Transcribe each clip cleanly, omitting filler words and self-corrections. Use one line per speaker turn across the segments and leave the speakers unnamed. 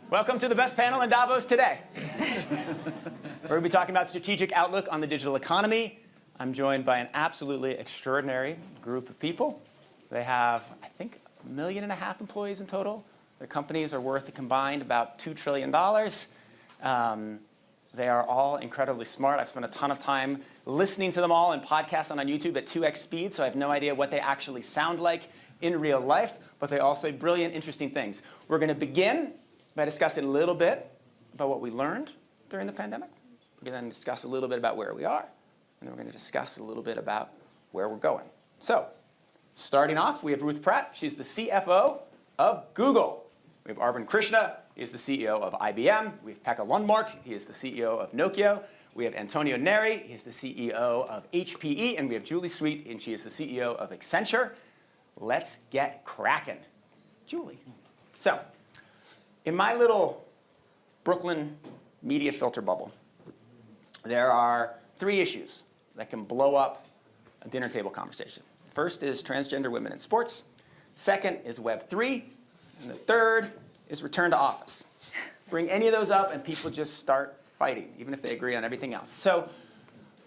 Welcome to the best panel in Davos today. We're going to be talking about strategic outlook on the digital economy. I'm joined by an absolutely extraordinary group of people. They have, I think, 1.5 million employees in total. Their companies are worth a combined about $2 trillion. They are all incredibly smart. I've spent a ton of time listening to them all in podcasts and on YouTube at 2x speed, so I have no idea what they actually sound like in real life, but they all say brilliant, interesting things. We're going to begin by discussing a little bit about what we learned during the pandemic. We're going to discuss a little bit about where we are, and then we're going to discuss a little bit about where we're going. So, starting off, we have Ruth Pratt. She's the CFO of Google. We have Arvind Krishna. He is the CEO of IBM. We have Pekka Lundmark. He is the CEO of Nokia. We have Antonio Neri. He is the CEO of HPE. And we have Julie Sweet, and she is the CEO of Accenture. Let's get cracking. Julie. So, in my little Brooklyn media filter bubble, there are 3 issues that can blow up a dinner table conversation. First is transgender women in sports. Second is Web3. And the third is return to office. Bring any of those up and people just start fighting, even if they agree on everything else. So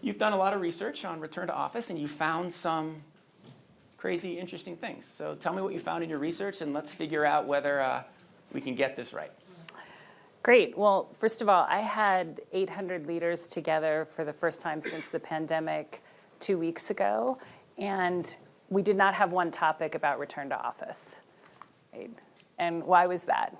you've done a lot of research on return to office, and you found some crazy, interesting things. So tell me what you found in your research, and let's figure out whether we can get this right.
Great. Well, first of all, I had 800 leaders together for the first time since the pandemic 2 weeks ago, and we did not have one topic about return to office. Right? And why was that?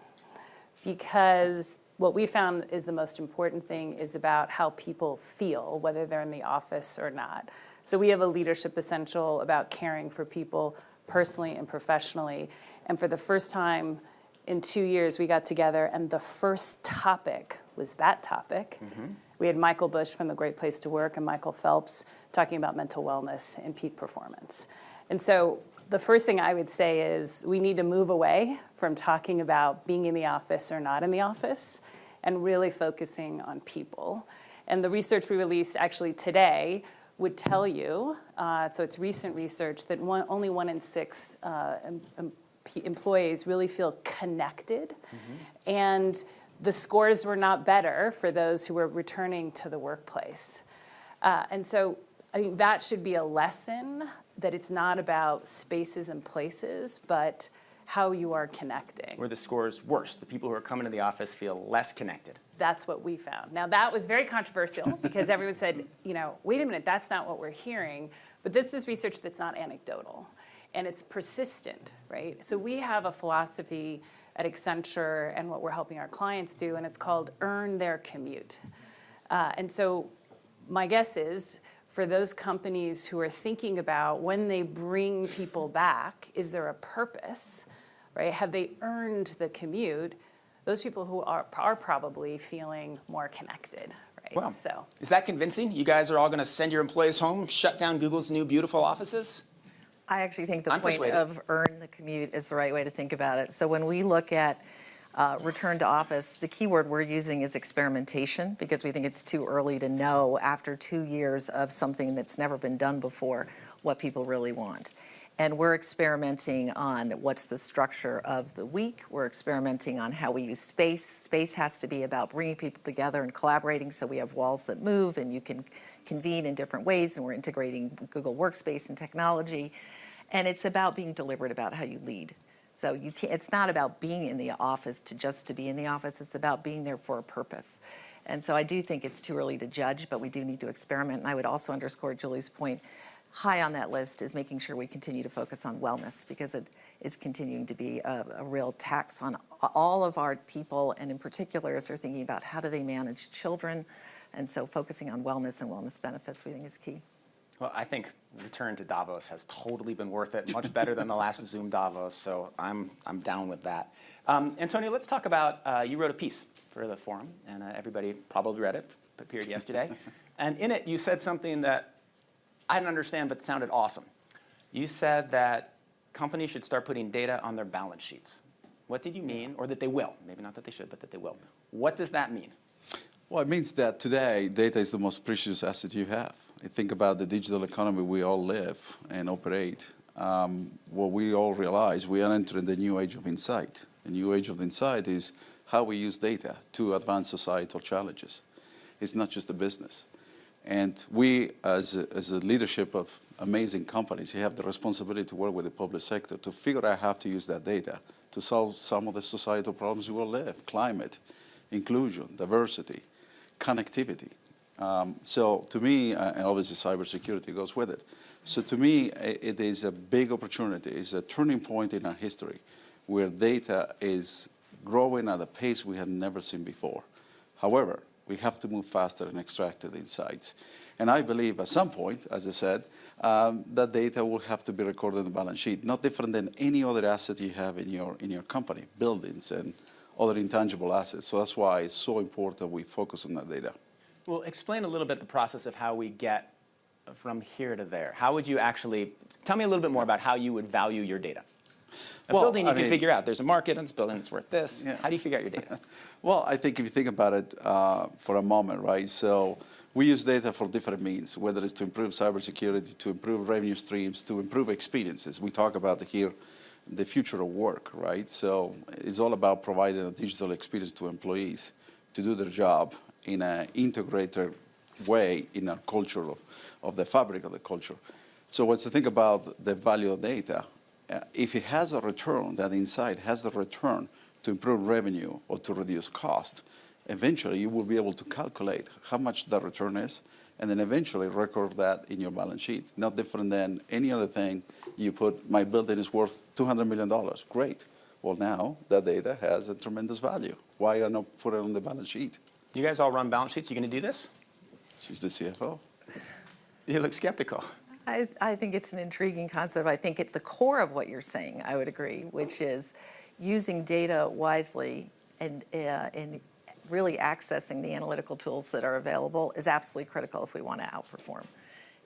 Because what we found is the most important thing is about how people feel, whether they're in the office or not. So we have a leadership essential about caring for people personally and professionally. And for the first time in 2 years, we got together, and the first topic was that topic. Mm-hmm. We had Michael Bush from The Great Place to Work and Michael Phelps talking about mental wellness and peak performance. And so the first thing I would say is we need to move away from talking about being in the office or not in the office and really focusing on people. And the research we released actually today would tell you, so it's recent research, that only 1 in 6 employees really feel connected. Mm-hmm. And the scores were not better for those who were returning to the workplace. And so I think that should be a lesson, that it's not about spaces and places, but how you are connecting.
Were the scores worse? The people who are coming to the office feel less connected.
That's what we found. Now, that was very controversial because everyone said, wait a minute, that's not what we're hearing. But this is research that's not anecdotal, and it's persistent, right? So we have a philosophy at Accenture and what we're helping our clients do, and it's called earn their commute. And so my guess is, for those companies who are thinking about when they bring people back, is there a purpose, right? Have they earned the commute? Those people who are probably feeling more connected, right?
Well,
so
is that convincing? You guys are all going to send your employees home, shut down Google's new beautiful offices?
I actually think the point of earn the commute is the right way to think about it. So when we look at return to office, the key word we're using is experimentation, because we think it's too early to know after 2 years of something that's never been done before what people really want. And we're experimenting on what's the structure of the week. We're experimenting on how we use space. Space has to be about bringing people together and collaborating, so we have walls that move and you can convene in different ways, and we're integrating Google Workspace and technology. And it's about being deliberate about how you lead. So it's not about being in the office just to be in the office. It's about being there for a purpose. And so I do think it's too early to judge, but we do need to experiment. And I would also underscore Julie's point. High on that list is making sure we continue to focus on wellness, because it is continuing to be a real tax on all of our people, and in particular as they're thinking about how do they manage children. And so focusing on wellness and wellness benefits we think is key.
Well, I think return to Davos has totally been worth it, much better than the last Zoom Davos, so I'm down with that. Antonio, let's talk about, you wrote a piece for the forum, and everybody probably read it, it appeared yesterday. And in it, you said something that I didn't understand, but sounded awesome. You said that companies should start putting data on their balance sheets. What did you mean? Or that they will. Maybe not that they should, but that they will. What does that mean?
Well, it means that today, data is the most precious asset you have. You think about the digital economy we all live and operate. what we all realize, we are entering the new age of insight. The new age of insight is how we use data to advance societal challenges. It's not just a business. And we, as a leadership of amazing companies, you have the responsibility to work with the public sector to figure out how to use that data to solve some of the societal problems we will live: climate, inclusion, diversity, connectivity. So to me, and obviously cybersecurity goes with it. So to me, it is a big opportunity. It's a turning point in our history where data is growing at a pace we had never seen before. However, we have to move faster and extract the insights. And I believe at some point, as I said, that data will have to be recorded in the balance sheet, not different than any other asset you have in your company, buildings and other intangible assets. So that's why it's so important we focus on that data.
Well, explain a little bit the process of how we get from here to there. How would you actually, tell me a little bit more about how you would value your data. A building you can figure out, there's a market and this building is worth this. Yeah. How do you figure out your data?
Well, I think if you think about it for a moment, right? So we use data for different means, whether it's to improve cybersecurity, to improve revenue streams, to improve experiences. We talk about here the future of work, right? So it's all about providing a digital experience to employees to do their job in an integrated way in our culture of the fabric of the culture. So once you think about the value of data, if it has a return, that insight has a return to improve revenue or to reduce cost, eventually you will be able to calculate how much that return is and then eventually record that in your balance sheet. Not different than any other thing you put, my building is worth $200 million. Great. Well, now that data has a tremendous value. Why not put it on the balance sheet?
You guys all run balance sheets. You going to do this?
She's the CFO.
You look skeptical.
I think it's an intriguing concept. I think at the core of what you're saying, I would agree, which is using data wisely and really accessing the analytical tools that are available is absolutely critical if we want to outperform.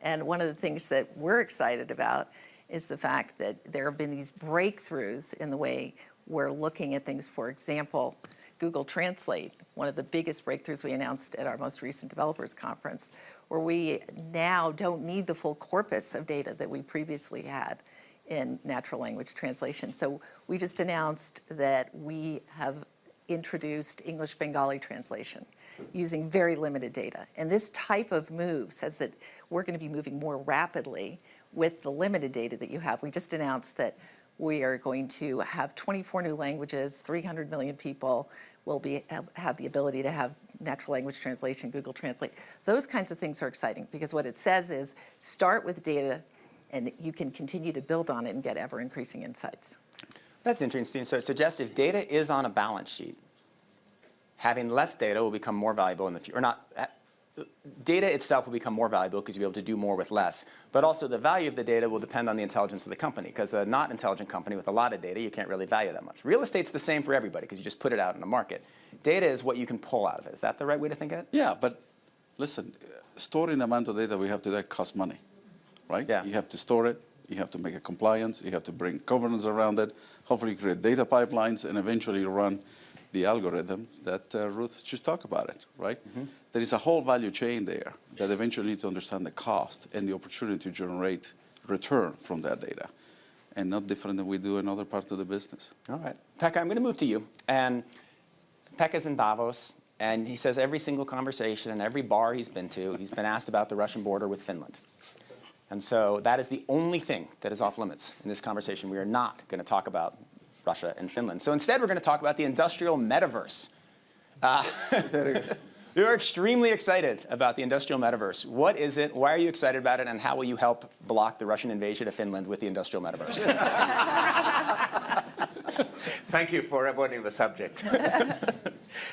And one of the things that we're excited about is the fact that there have been these breakthroughs in the way we're looking at things. For example, Google Translate, one of the biggest breakthroughs we announced at our most recent developers conference, where we now don't need the full corpus of data that we previously had in natural language translation. So we just announced that we have introduced English Bengali translation using very limited data. And this type of move says that we're going to be moving more rapidly with the limited data that you have. We just announced that we are going to have 24 new languages, 300 million people will have the ability to have natural language translation, Google Translate. Those kinds of things are exciting because what it says is start with data and you can continue to build on it and get ever increasing insights.
That's interesting. So it suggests if data is on a balance sheet, having less data will become more valuable in the future. Or not, data itself will become more valuable because you'll be able to do more with less. But also the value of the data will depend on the intelligence of the company, because a not intelligent company with a lot of data, you can't really value that much. Real estate's the same for everybody because you just put it out in the market. Data is what you can pull out of it. Is that the right way to think of it?
Yeah, but listen, storing the amount of data we have today costs money, right?
Yeah.
You have to store it. You have to make a compliance. You have to bring governance around it. Hopefully create data pipelines and eventually run the algorithm that Ruth just talked about it, right? Mm-hmm. There is a whole value chain there that eventually need to understand the cost and the opportunity to generate return from that data, and not different than we do in other parts of the business.
All right. Pekka, I'm going to move to you. And Pekka's in Davos, and he says every single conversation and every bar he's been to, he's been asked about the Russian border with Finland. And so that is the only thing that is off limits in this conversation. We are not going to talk about Russia and Finland. So instead, we're going to talk about the industrial metaverse. We are extremely excited about the industrial metaverse. What is it? Why are you excited about it? And how will you help block the Russian invasion of Finland with the industrial metaverse?
Thank you for avoiding the subject.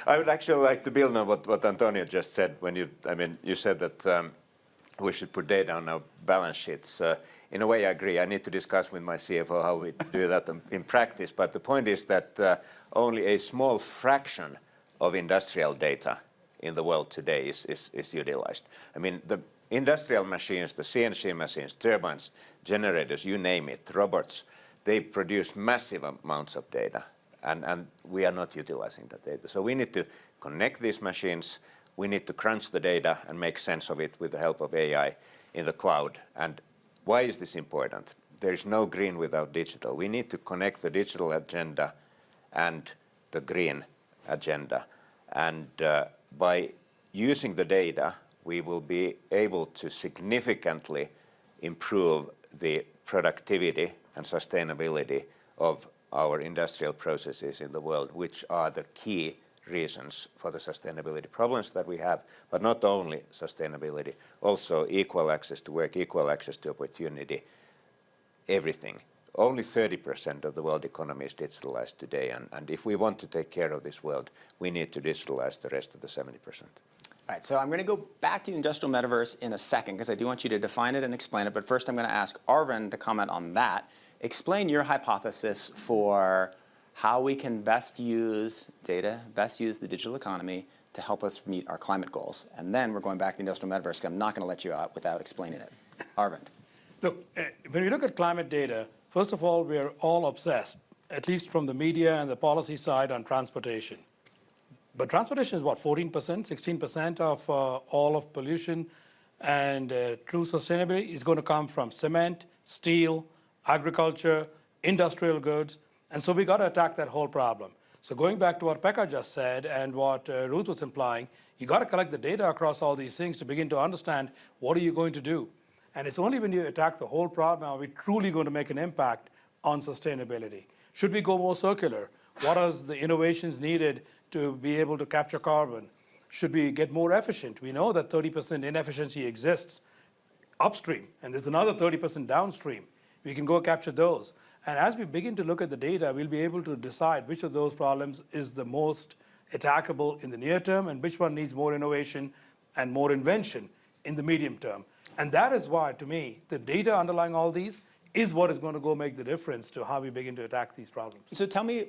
I would actually like to build on what Antonio just said when you said that we should put data on our balance sheets. In a way, I agree. I need to discuss with my CFO how we do that in practice. But the point is that only a small fraction of industrial data in the world today is utilized. I mean, the industrial machines, the CNC machines, turbines, generators, you name it, robots, they produce massive amounts of data. And we are not utilizing that data. So we need to connect these machines. We need to crunch the data and make sense of it with the help of AI in the cloud. And why is this important? there's no green without digital. We need to connect the digital agenda and the green agenda. And by using the data, we will be able to significantly improve the productivity and sustainability of our industrial processes in the world, which are the key reasons for the sustainability problems that we have, but not only sustainability, also equal access to work, equal access to opportunity, everything. Only 30% of the world economy is digitalized today, and if we want to take care of this world, we need to digitalize the rest of the 70%.
All right, so I'm going to go back to the industrial metaverse in a second because I do want you to define it and explain it, but first I'm going to ask Arvind to comment on that. Explain your hypothesis for how we can best use data, best use the digital economy to help us meet our climate goals. And then we're going back to the industrial metaverse because I'm not going to let you out without explaining it. Arvind.
Look, when we look at climate data, first of all, we're all obsessed, at least from the media and the policy side, on transportation. But transportation is what, 14%, 16% of all of pollution, and true sustainability is going to come from cement, steel, agriculture, industrial goods, and so we got to attack that whole problem. So going back to what Pekka just said and what Ruth was implying, you got to collect the data across all these things to begin to understand what are you going to do. And it's only when you attack the whole problem are we truly going to make an impact on sustainability. Should we go more circular? What are the innovations needed to be able to capture carbon? Should we get more efficient? We know that 30% inefficiency exists upstream, and there's another 30% downstream. We can go capture those. And as we begin to look at the data, we'll be able to decide which of those problems is the most attackable in the near term and which one needs more innovation and more invention in the medium term. And that is why, to me, the data underlying all these is what is going to go make the difference to how we begin to attack these problems.
So tell me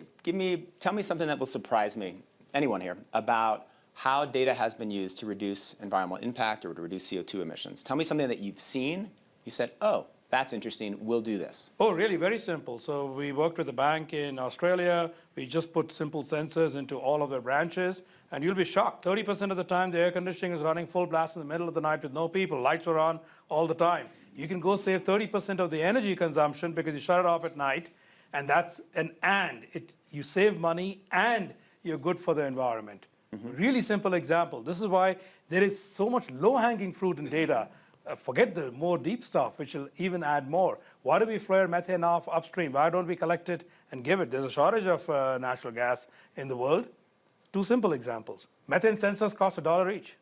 something that will surprise me, anyone here, about how data has been used to reduce environmental impact or to reduce CO2 emissions. Tell me something that you've seen. You said, oh, that's interesting, we'll do this.
Oh, really? Very simple. So we worked with a bank in Australia. We just put simple sensors into all of their branches, and you'll be shocked. 30% of the time, the air conditioning is running full blast in the middle of the night with no people. Lights are on all the time. You can go save 30% of the energy consumption because you shut it off at night, and that's you save money and you're good for the environment. Really simple example. This is why there is so much low-hanging fruit in data. Forget the more deep stuff, which will even add more. Why do we flare methane off upstream? Why don't we collect it and give it? There's a shortage of natural gas in the world. Two simple examples. Methane sensors cost $1 each.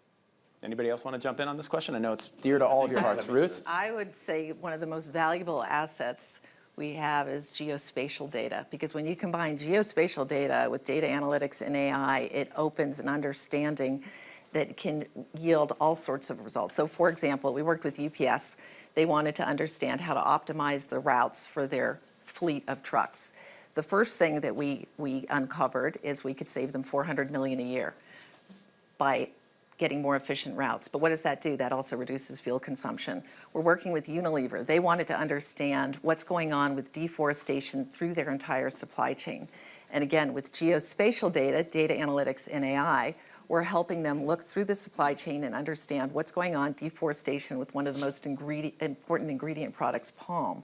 Anybody else want to jump in on this question? I know it's dear to all of your hearts. Ruth?
I would say one of the most valuable assets we have is geospatial data, because when you combine geospatial data with data analytics and AI, it opens an understanding that can yield all sorts of results. So for example, we worked with UPS. They wanted to understand how to optimize the routes for their fleet of trucks. The first thing that we uncovered is we could save them $400 million a year by getting more efficient routes. But what does that do? That also reduces fuel consumption. We're working with Unilever. They wanted to understand what's going on with deforestation through their entire supply chain. And again, with geospatial data, data analytics, and AI, we're helping them look through the supply chain and understand what's going on, deforestation with one of the most important ingredient products, palm.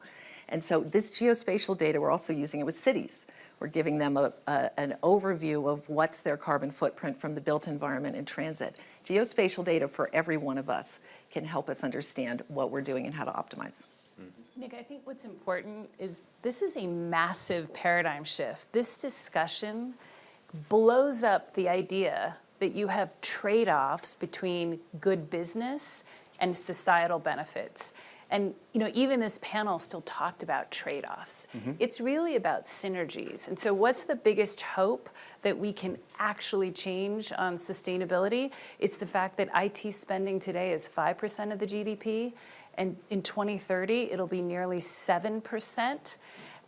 And so this geospatial data, we're also using it with cities. We're giving them an overview of what's their carbon footprint from the built environment and transit. Geospatial data for every one of us can help us understand what we're doing and how to optimize.
Nick, I think what's important is this is a massive paradigm shift. This discussion blows up the idea that you have trade-offs between good business and societal benefits. And even this panel still talked about trade-offs. It's really about synergies. And so what's the biggest hope that we can actually change on sustainability? It's the fact that IT spending today is 5% of the GDP, and in 2030, it'll be nearly 7%.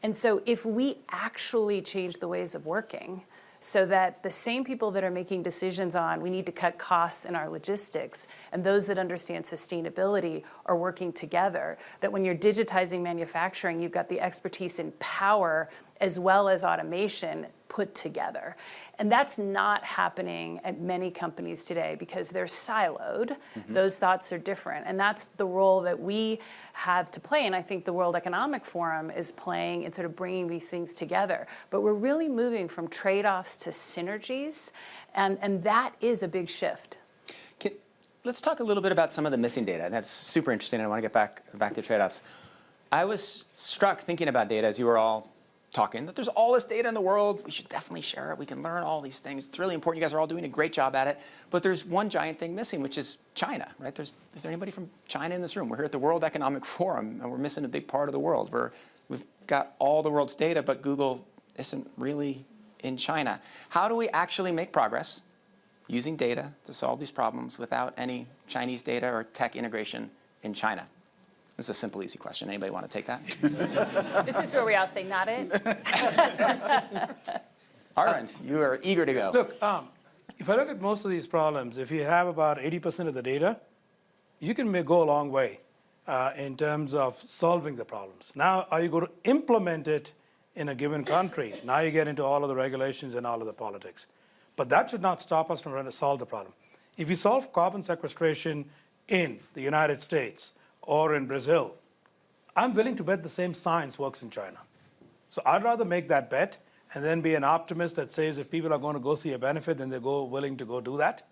And so if we actually change the ways of working, so that the same people that are making decisions on we need to cut costs in our logistics and those that understand sustainability are working together, that when you're digitizing manufacturing, you've got the expertise in power as well as automation, put together. And that's not happening at many companies today because they're siloed. Those thoughts are different. And that's the role that we have to play. And I think the World Economic Forum is playing in sort of bringing these things together. But we're really moving from trade-offs to synergies. And that is a big shift.
Let's talk a little bit about some of the missing data. That's super interesting. I want to get back to trade-offs. I was struck thinking about data as you were all talking that there's all this data in the world. We should definitely share it. We can learn all these things. It's really important. You guys are all doing a great job at it. But there's one giant thing missing, which is China, right? Is there anybody from China in this room? We're here at the World Economic Forum, and we're missing a big part of the world. We've got all the world's data, but Google isn't really in China. How do we actually make progress using data to solve these problems without any Chinese data or tech integration in China? This is a simple, easy question. Anybody want to take that?
This is where we all say, not it.
Arvind, you are eager to go.
Look, if I look at most of these problems, if you have about 80% of the data, you can go a long way in terms of solving the problems. Now, are you going to implement it in a given country? Now you get into all of the regulations and all of the politics. But that should not stop us from trying to solve the problem. If you solve carbon sequestration in the United States or in Brazil, I'm willing to bet the same science works in China. So I'd rather make that bet and then be an optimist that says if people are going to go see a benefit, then they're willing to go do that,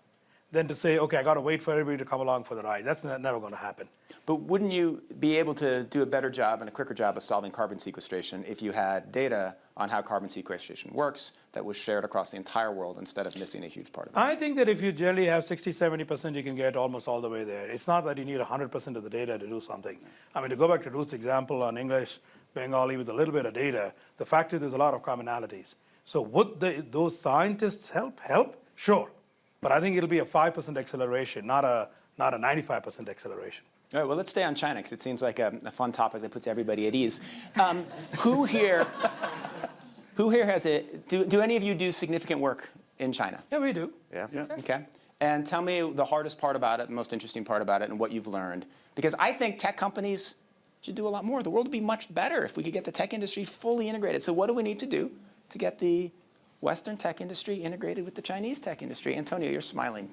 than to say, okay, I got to wait for everybody to come along for the ride. That's never going to happen.
But wouldn't you be able to do a better job and a quicker job of solving carbon sequestration if you had data on how carbon sequestration works that was shared across the entire world instead of missing a huge part of it?
I think that if you generally have 60, 70%, you can get almost all the way there. It's not that you need 100% of the data to do something. I mean, to go back to Ruth's example on English, Bengali with a little bit of data, the fact is there's a lot of commonalities. So would those scientists help? Sure. But I think it'll be a 5% acceleration, not a 95% acceleration.
All right, well, let's stay on China because it seems like a fun topic that puts everybody at ease. Who here has do any of you do significant work in China?
Yeah, we do.
Yeah.
Sure.
Okay. And tell me the hardest part about it, the most interesting part about it, and what you've learned. Because I think tech companies should do a lot more. The world would be much better if we could get the tech industry fully integrated. So what do we need to do to get the Western tech industry integrated with the Chinese tech industry? Antonio, you're smiling.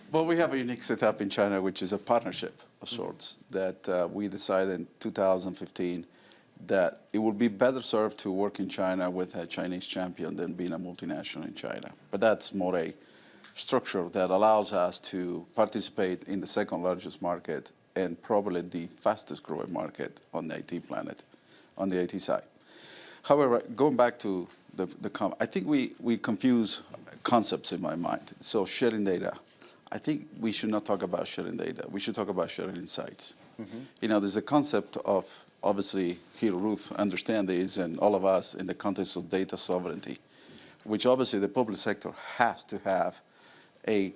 Well, we have a unique setup in China, which is a partnership of sorts that we decided in 2015 that it would be better served to work in China with a Chinese champion than being a multinational in China. But that's more a structure that allows us to participate in the second largest market and probably the fastest growing market on the IT planet, on the IT side. However, going back to I think we confuse concepts in my mind. So sharing data. I think we should not talk about sharing data. We should talk about sharing insights. You know, there's a concept of, obviously, here Ruth understands this, and all of us in the context of data sovereignty, which obviously the public sector has to have a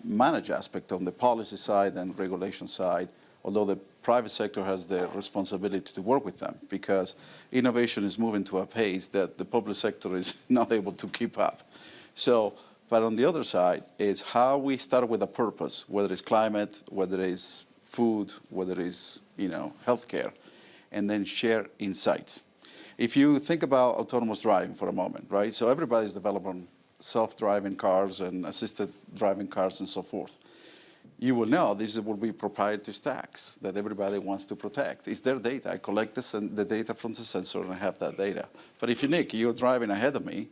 managed aspect on the policy side and regulation side, although the private sector has the responsibility to work with them because innovation is moving to a pace that the public sector is not able to keep up. So, but on the other side is how we start with a purpose, whether it's climate, whether it's food, whether it's, healthcare, and then share insights. If you think about autonomous driving for a moment, right? So everybody's developing self-driving cars and assisted driving cars and so forth. You will know this will be proprietary stacks that everybody wants to protect. It's their data. I collect the data from the sensor and I have that data. But if you're driving ahead of me,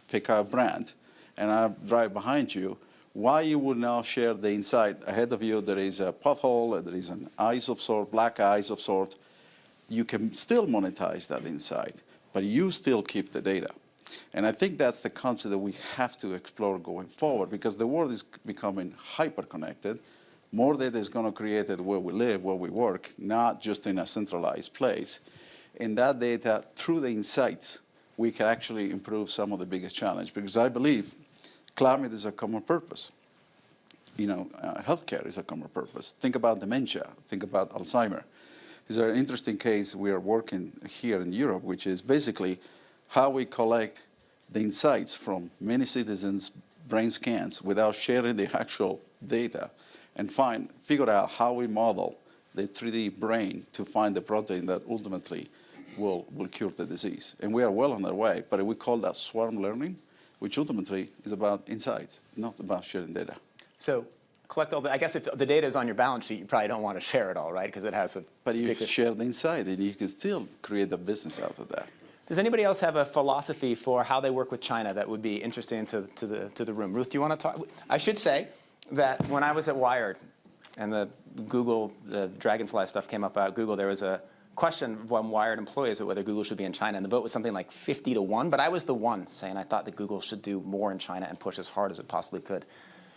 pick a brand, and I drive behind you, why you would now share the insight ahead of you? There is a pothole, there is an ice of sort, black ice of sort. You can still monetize that insight, but you still keep the data. And I think that's the concept that we have to explore going forward because the world is becoming hyper-connected. More data is going to create it where we live, where we work, not just in a centralized place. And that data, through the insights, we can actually improve some of the biggest challenges because I believe climate is a common purpose. Healthcare is a common purpose. Think about dementia. Think about Alzheimer. This is an interesting case we are working here in Europe, which is basically how we collect the insights from many citizens' brain scans without sharing the actual data and figure out how we model the 3D brain to find the protein that ultimately will cure the disease. And we are well on our way, but we call that swarm learning, which ultimately is about insights, not about sharing data.
So collect all the, I guess if the data is on your balance sheet, you probably don't want to share it all, right? Because it has a...
But you share the insight, and you can still create a business out of that.
Does anybody else have a philosophy for how they work with China that would be interesting to the room? Ruth, do you want to talk? I should say that when I was at Wired and the Dragonfly stuff came up about Google, there was a question from Wired employees of whether Google should be in China, and the vote was something like 50-1, but I was the one saying I thought that Google should do more in China and push as hard as it possibly could.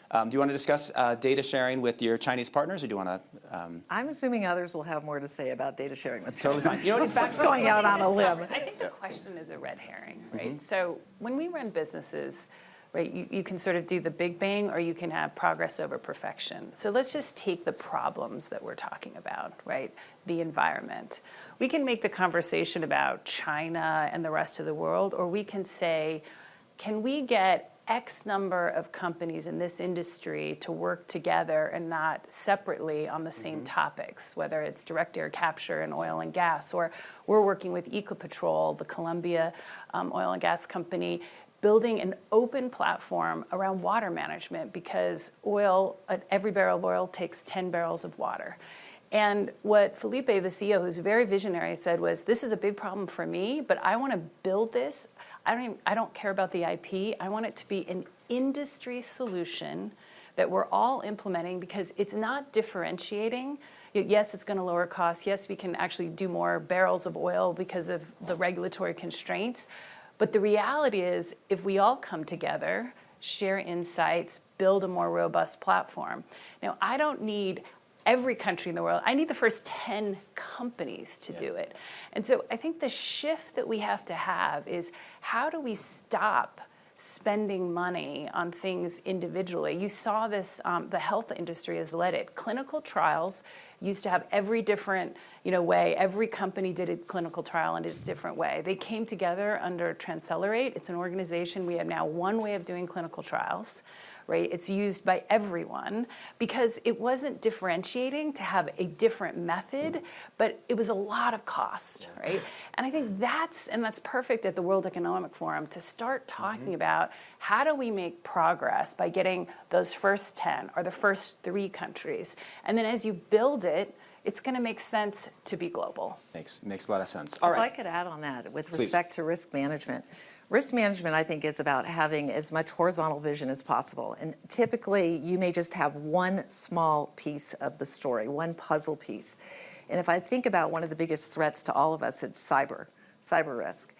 Do you want to discuss data sharing with your Chinese partners, or do you want to?
I'm assuming others will have more to say about data sharing with
Totally fine. You know, in fact,
going out on a limb.
I think the question is a red herring, right? So when we run businesses, right, you can sort of do the big bang, or you can have progress over perfection. So let's just take the problems that we're talking about, right? The environment. We can make the conversation about China and the rest of the world, or we can say, can we get X number of companies in this industry to work together and not separately on the same topics, whether it's direct air capture in oil and gas, or we're working with Ecopetrol, the Colombia oil and gas company, building an open platform around water management, because every barrel of oil takes 10 barrels of water. And what Felipe, the CEO, who's very visionary, said was, this is a big problem for me, but I want to build this. I don't care about the IP. I want it to be an industry solution that we're all implementing, because it's not differentiating. Yes, it's going to lower costs. Yes, we can actually do more barrels of oil because of the regulatory constraints. But the reality is, if we all come together, share insights, build a more robust platform. Now, I don't need every country in the world. I need the first 10 companies to do it. And so I think the shift that we have to have is, how do we stop spending money on things individually? You saw this, the health industry has led it. Clinical trials used to have every different way. Every company did a clinical trial in a different way. They came together under Transcelerate. It's an organization. We have now one way of doing clinical trials. Right? It's used by everyone, because it wasn't differentiating to have a different method, but it was a lot of cost, right? And I think that's perfect at the World Economic Forum, to start talking about, how do we make progress by getting those first 10 or the first 3 countries? And then as you build it, it's going to make sense to be global.
Makes a lot of sense. All right.
If I could add on that with respect to risk management. Risk management, I think, is about having as much horizontal vision as possible. And typically, you may just have one small piece of the story, one puzzle piece. And if I think about one of the biggest threats to all of us, it's cyber risk.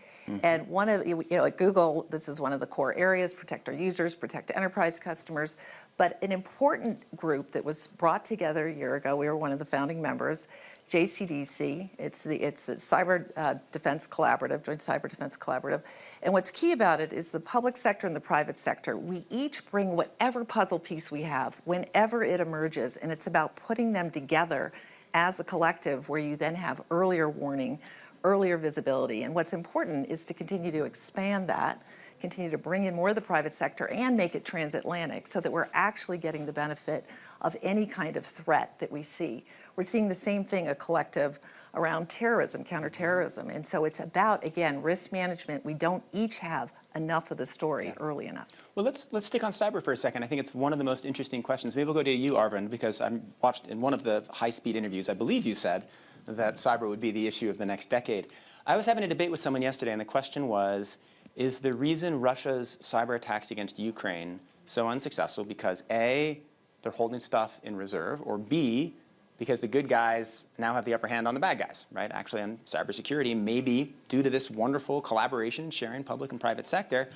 And one of, at Google, this is one of the core areas: protect our users, protect enterprise customers. But an important group that was brought together a year ago, we were one of the founding members, JCDC, it's the Cyber Defense Collaborative, Joint Cyber Defense Collaborative. And what's key about it is the public sector and the private sector, we each bring whatever puzzle piece we have whenever it emerges, and it's about putting them together as a collective, where you then have earlier warning, earlier visibility. And what's important is to continue to expand that, continue to bring in more of the private sector, and make it transatlantic, so that we're actually getting the benefit of any kind of threat that we see. We're seeing the same thing, a collective around terrorism, counterterrorism. And so it's about, again, risk management. We don't each have enough of the story early enough.
Well, let's stick on cyber for a second. I think it's one of the most interesting questions. Maybe we'll go to you, Arvind, because I watched in one of the high-speed interviews, I believe you said that cyber would be the issue of the next decade. I was having a debate with someone yesterday, and the question was, is the reason Russia's cyber attacks against Ukraine so unsuccessful because A, they're holding stuff in reserve, or B, because the good guys now have the upper hand on the bad guys, right? Actually, on cybersecurity, maybe due to this wonderful collaboration, sharing public and private sector,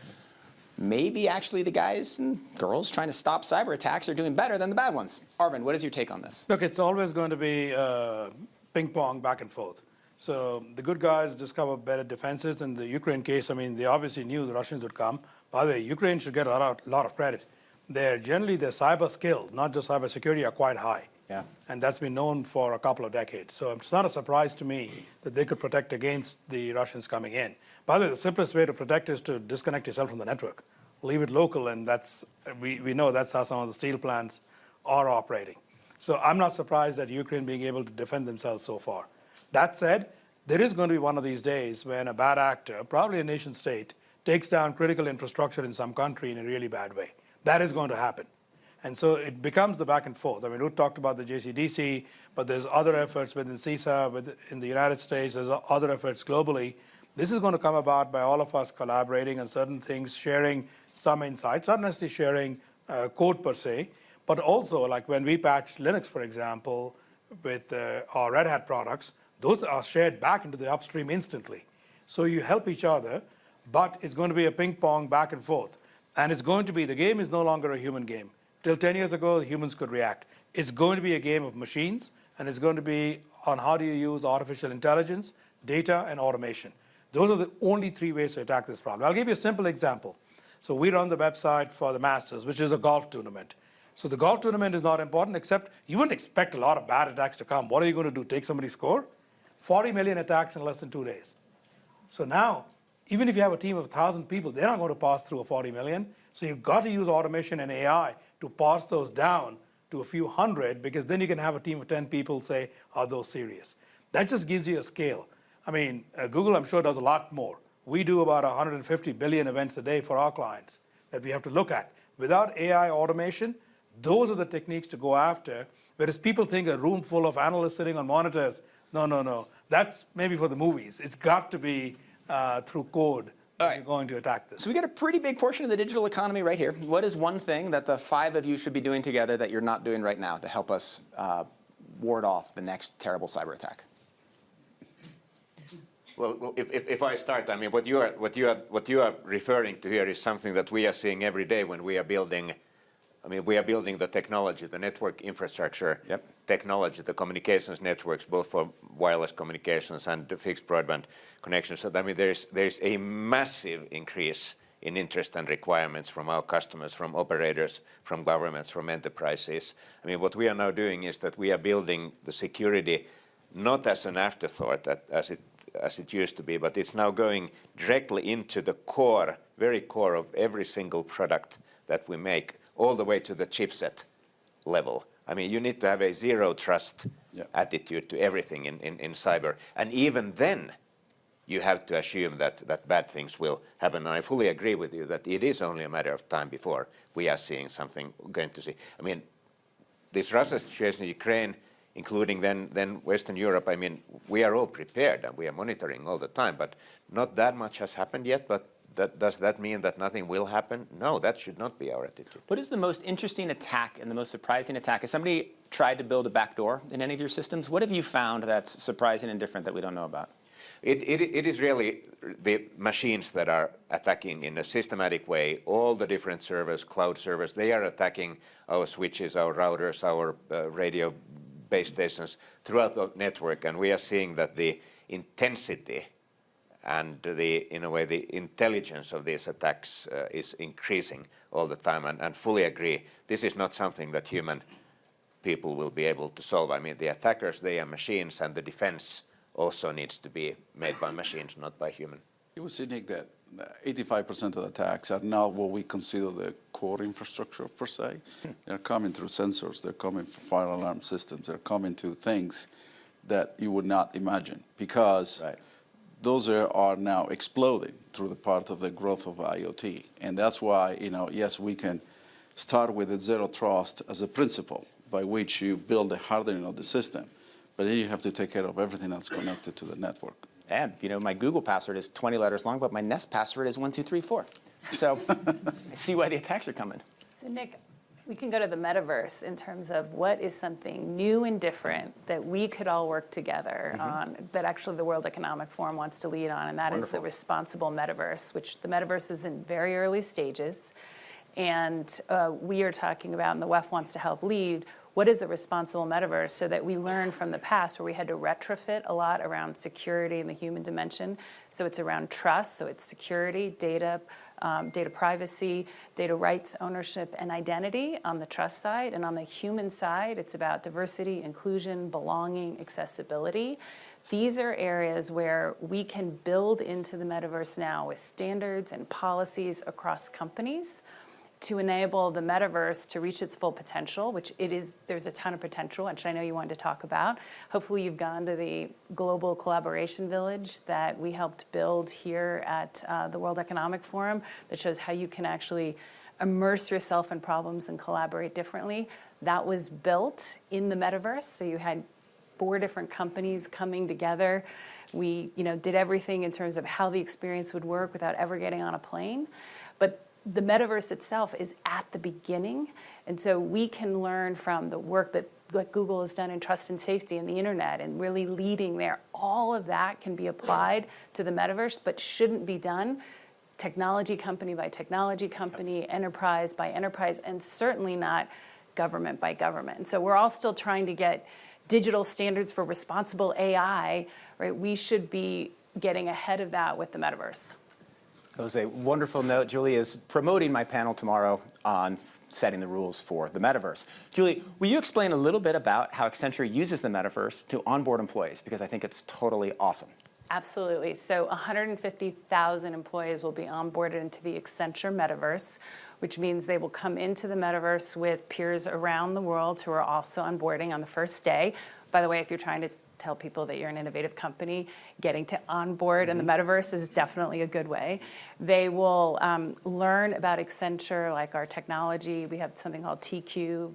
maybe actually the guys and girls trying to stop cyber attacks are doing better than the bad ones. Arvind, what is your take on this?
Look, it's always going to be ping pong back and forth. So the good guys discover better defenses. In the Ukraine case, I mean, they obviously knew the Russians would come. By the way, Ukraine should get a lot of credit. Generally, their cyber skills, not just cyber security, are quite high.
Yeah.
And that's been known for a couple of decades. So it's not a surprise to me that they could protect against the Russians coming in. By the way, the simplest way to protect is to disconnect yourself from the network. Leave it local, and we know that's how some of the steel plants are operating. So I'm not surprised at Ukraine being able to defend themselves so far. That said, there is going to be one of these days when a bad actor, probably a nation state, takes down critical infrastructure in some country in a really bad way. That is going to happen. And so it becomes the back and forth. I mean, Ruth talked about the JCDC, but there's other efforts within CISA, in the United States, there's other efforts globally. This is going to come about by all of us collaborating on certain things, sharing some insights, not necessarily sharing code per se, but also like when we patched Linux, for example, with our Red Hat products, those are shared back into the upstream instantly. So you help each other, but it's going to be a ping pong back and forth. And it's going to be, the game is no longer a human game. Till 10 years ago, humans could react. It's going to be a game of machines, and it's going to be on how do you use artificial intelligence, data, and automation. Those are the only three ways to attack this problem. I'll give you a simple example. So we run the website for the Masters, which is a golf tournament. So the golf tournament is not important, except you wouldn't expect a lot of bad attacks to come. What are you going to do, take somebody's score? 40 million attacks in less than 2 days. So now, even if you have a team of 1,000 people, they're not going to pass through a 40 million. So you've got to use automation and AI to parse those down to a few hundred, because then you can have a team of 10 people say, are those serious? That just gives you a scale. I mean, Google, I'm sure, does a lot more. We do about 150 billion events a day for our clients that we have to look at. Without AI automation, those are the techniques to go after, whereas people think a room full of analysts sitting on monitors, no. That's maybe for the movies. It's got to be through code that you're going to attack this.
So we got a pretty big portion of the digital economy right here. What is one thing that the 5 of you should be doing together that you're not doing right now to help us ward off the next terrible cyber attack?
Well, if I start, I mean, what you are referring to here is something that we are seeing every day when we are building. I mean, we are building the technology, the network infrastructure, technology, the communications networks, both for wireless communications and the fixed broadband connections. So, I mean, there's a massive increase in interest and requirements from our customers, from operators, from governments, from enterprises. I mean, what we are now doing is that we are building the security not as an afterthought, as it used to be, but it's now going directly into the core, very core of every single product that we make, all the way to the chipset level. I mean, you need to have a zero trust attitude to everything in cyber. And even then, you have to assume that bad things will happen. And I fully agree with you that it is only a matter of time before we are seeing something going to see. I mean, this Russia situation in Ukraine, including then Western Europe, I mean, we are all prepared and we are monitoring all the time, but not that much has happened yet. But does that mean that nothing will happen? No, that should not be our attitude.
What is the most interesting attack and the most surprising attack? Has somebody tried to build a backdoor in any of your systems? What have you found that's surprising and different that we don't know about?
It is really the machines that are attacking in a systematic way, all the different servers, cloud servers. They are attacking our switches, our routers, our radio base stations throughout the network. And we are seeing that the intensity and in a way, the intelligence of these attacks is increasing all the time, and fully agree. This is not something that human people will be able to solve. I mean, the attackers, they are machines, and the defense also needs to be made by machines, not by human.
You will see, Nick, that 85% of attacks are not what we consider the core infrastructure per se. They're coming through sensors, they're coming from fire alarm systems, they're coming to things that you would not imagine, because those are now exploding through the part of the growth of IoT. And that's why, yes, we can start with a zero trust as a principle by which you build the hardening of the system, but then you have to take care of everything that's connected to the network.
And, my Google password is 20 letters long, but my Nest password is 1, 2, 3, 4. So I see why the attacks are coming.
So Nick, we can go to the metaverse in terms of what is something new and different that we could all work together on, that actually the World Economic Forum wants to lead on, and that is the responsible metaverse, which the metaverse is in very early stages. And we are talking about, and the WEF wants to help lead, what is a responsible metaverse, so that we learn from the past where we had to retrofit a lot around security and the human dimension. So it's around trust, so it's security, data, data privacy, data rights, ownership, and identity on the trust side. And on the human side, it's about diversity, inclusion, belonging, accessibility. These are areas where we can build into the metaverse now with standards and policies across companies. to enable the metaverse to reach its full potential, which it is, there's a ton of potential, which I know you wanted to talk about. Hopefully you've gone to the Global Collaboration Village that we helped build here at the World Economic Forum that shows how you can actually immerse yourself in problems and collaborate differently. That was built in the metaverse, so you had 4 different companies coming together. We, did everything in terms of how the experience would work without ever getting on a plane. But the metaverse itself is at the beginning, and so we can learn from the work that Google has done in trust and safety and the internet and really leading there. All of that can be applied to the metaverse, but shouldn't be done technology company by technology company, enterprise by enterprise, and certainly not government by government. And so we're all still trying to get digital standards for responsible AI, right? We should be getting ahead of that with the metaverse.
That was a wonderful note. Julie is promoting my panel tomorrow on setting the rules for the metaverse. Julie, will you explain a little bit about how Accenture uses the metaverse to onboard employees? Because I think it's totally awesome.
Absolutely. So 150,000 employees will be onboarded into the Accenture metaverse, which means they will come into the metaverse with peers around the world who are also onboarding on the first day. By the way, if you're trying to tell people that you're an innovative company, getting to onboard in the metaverse is definitely a good way. They will learn about Accenture, like our technology. We have something called TQ.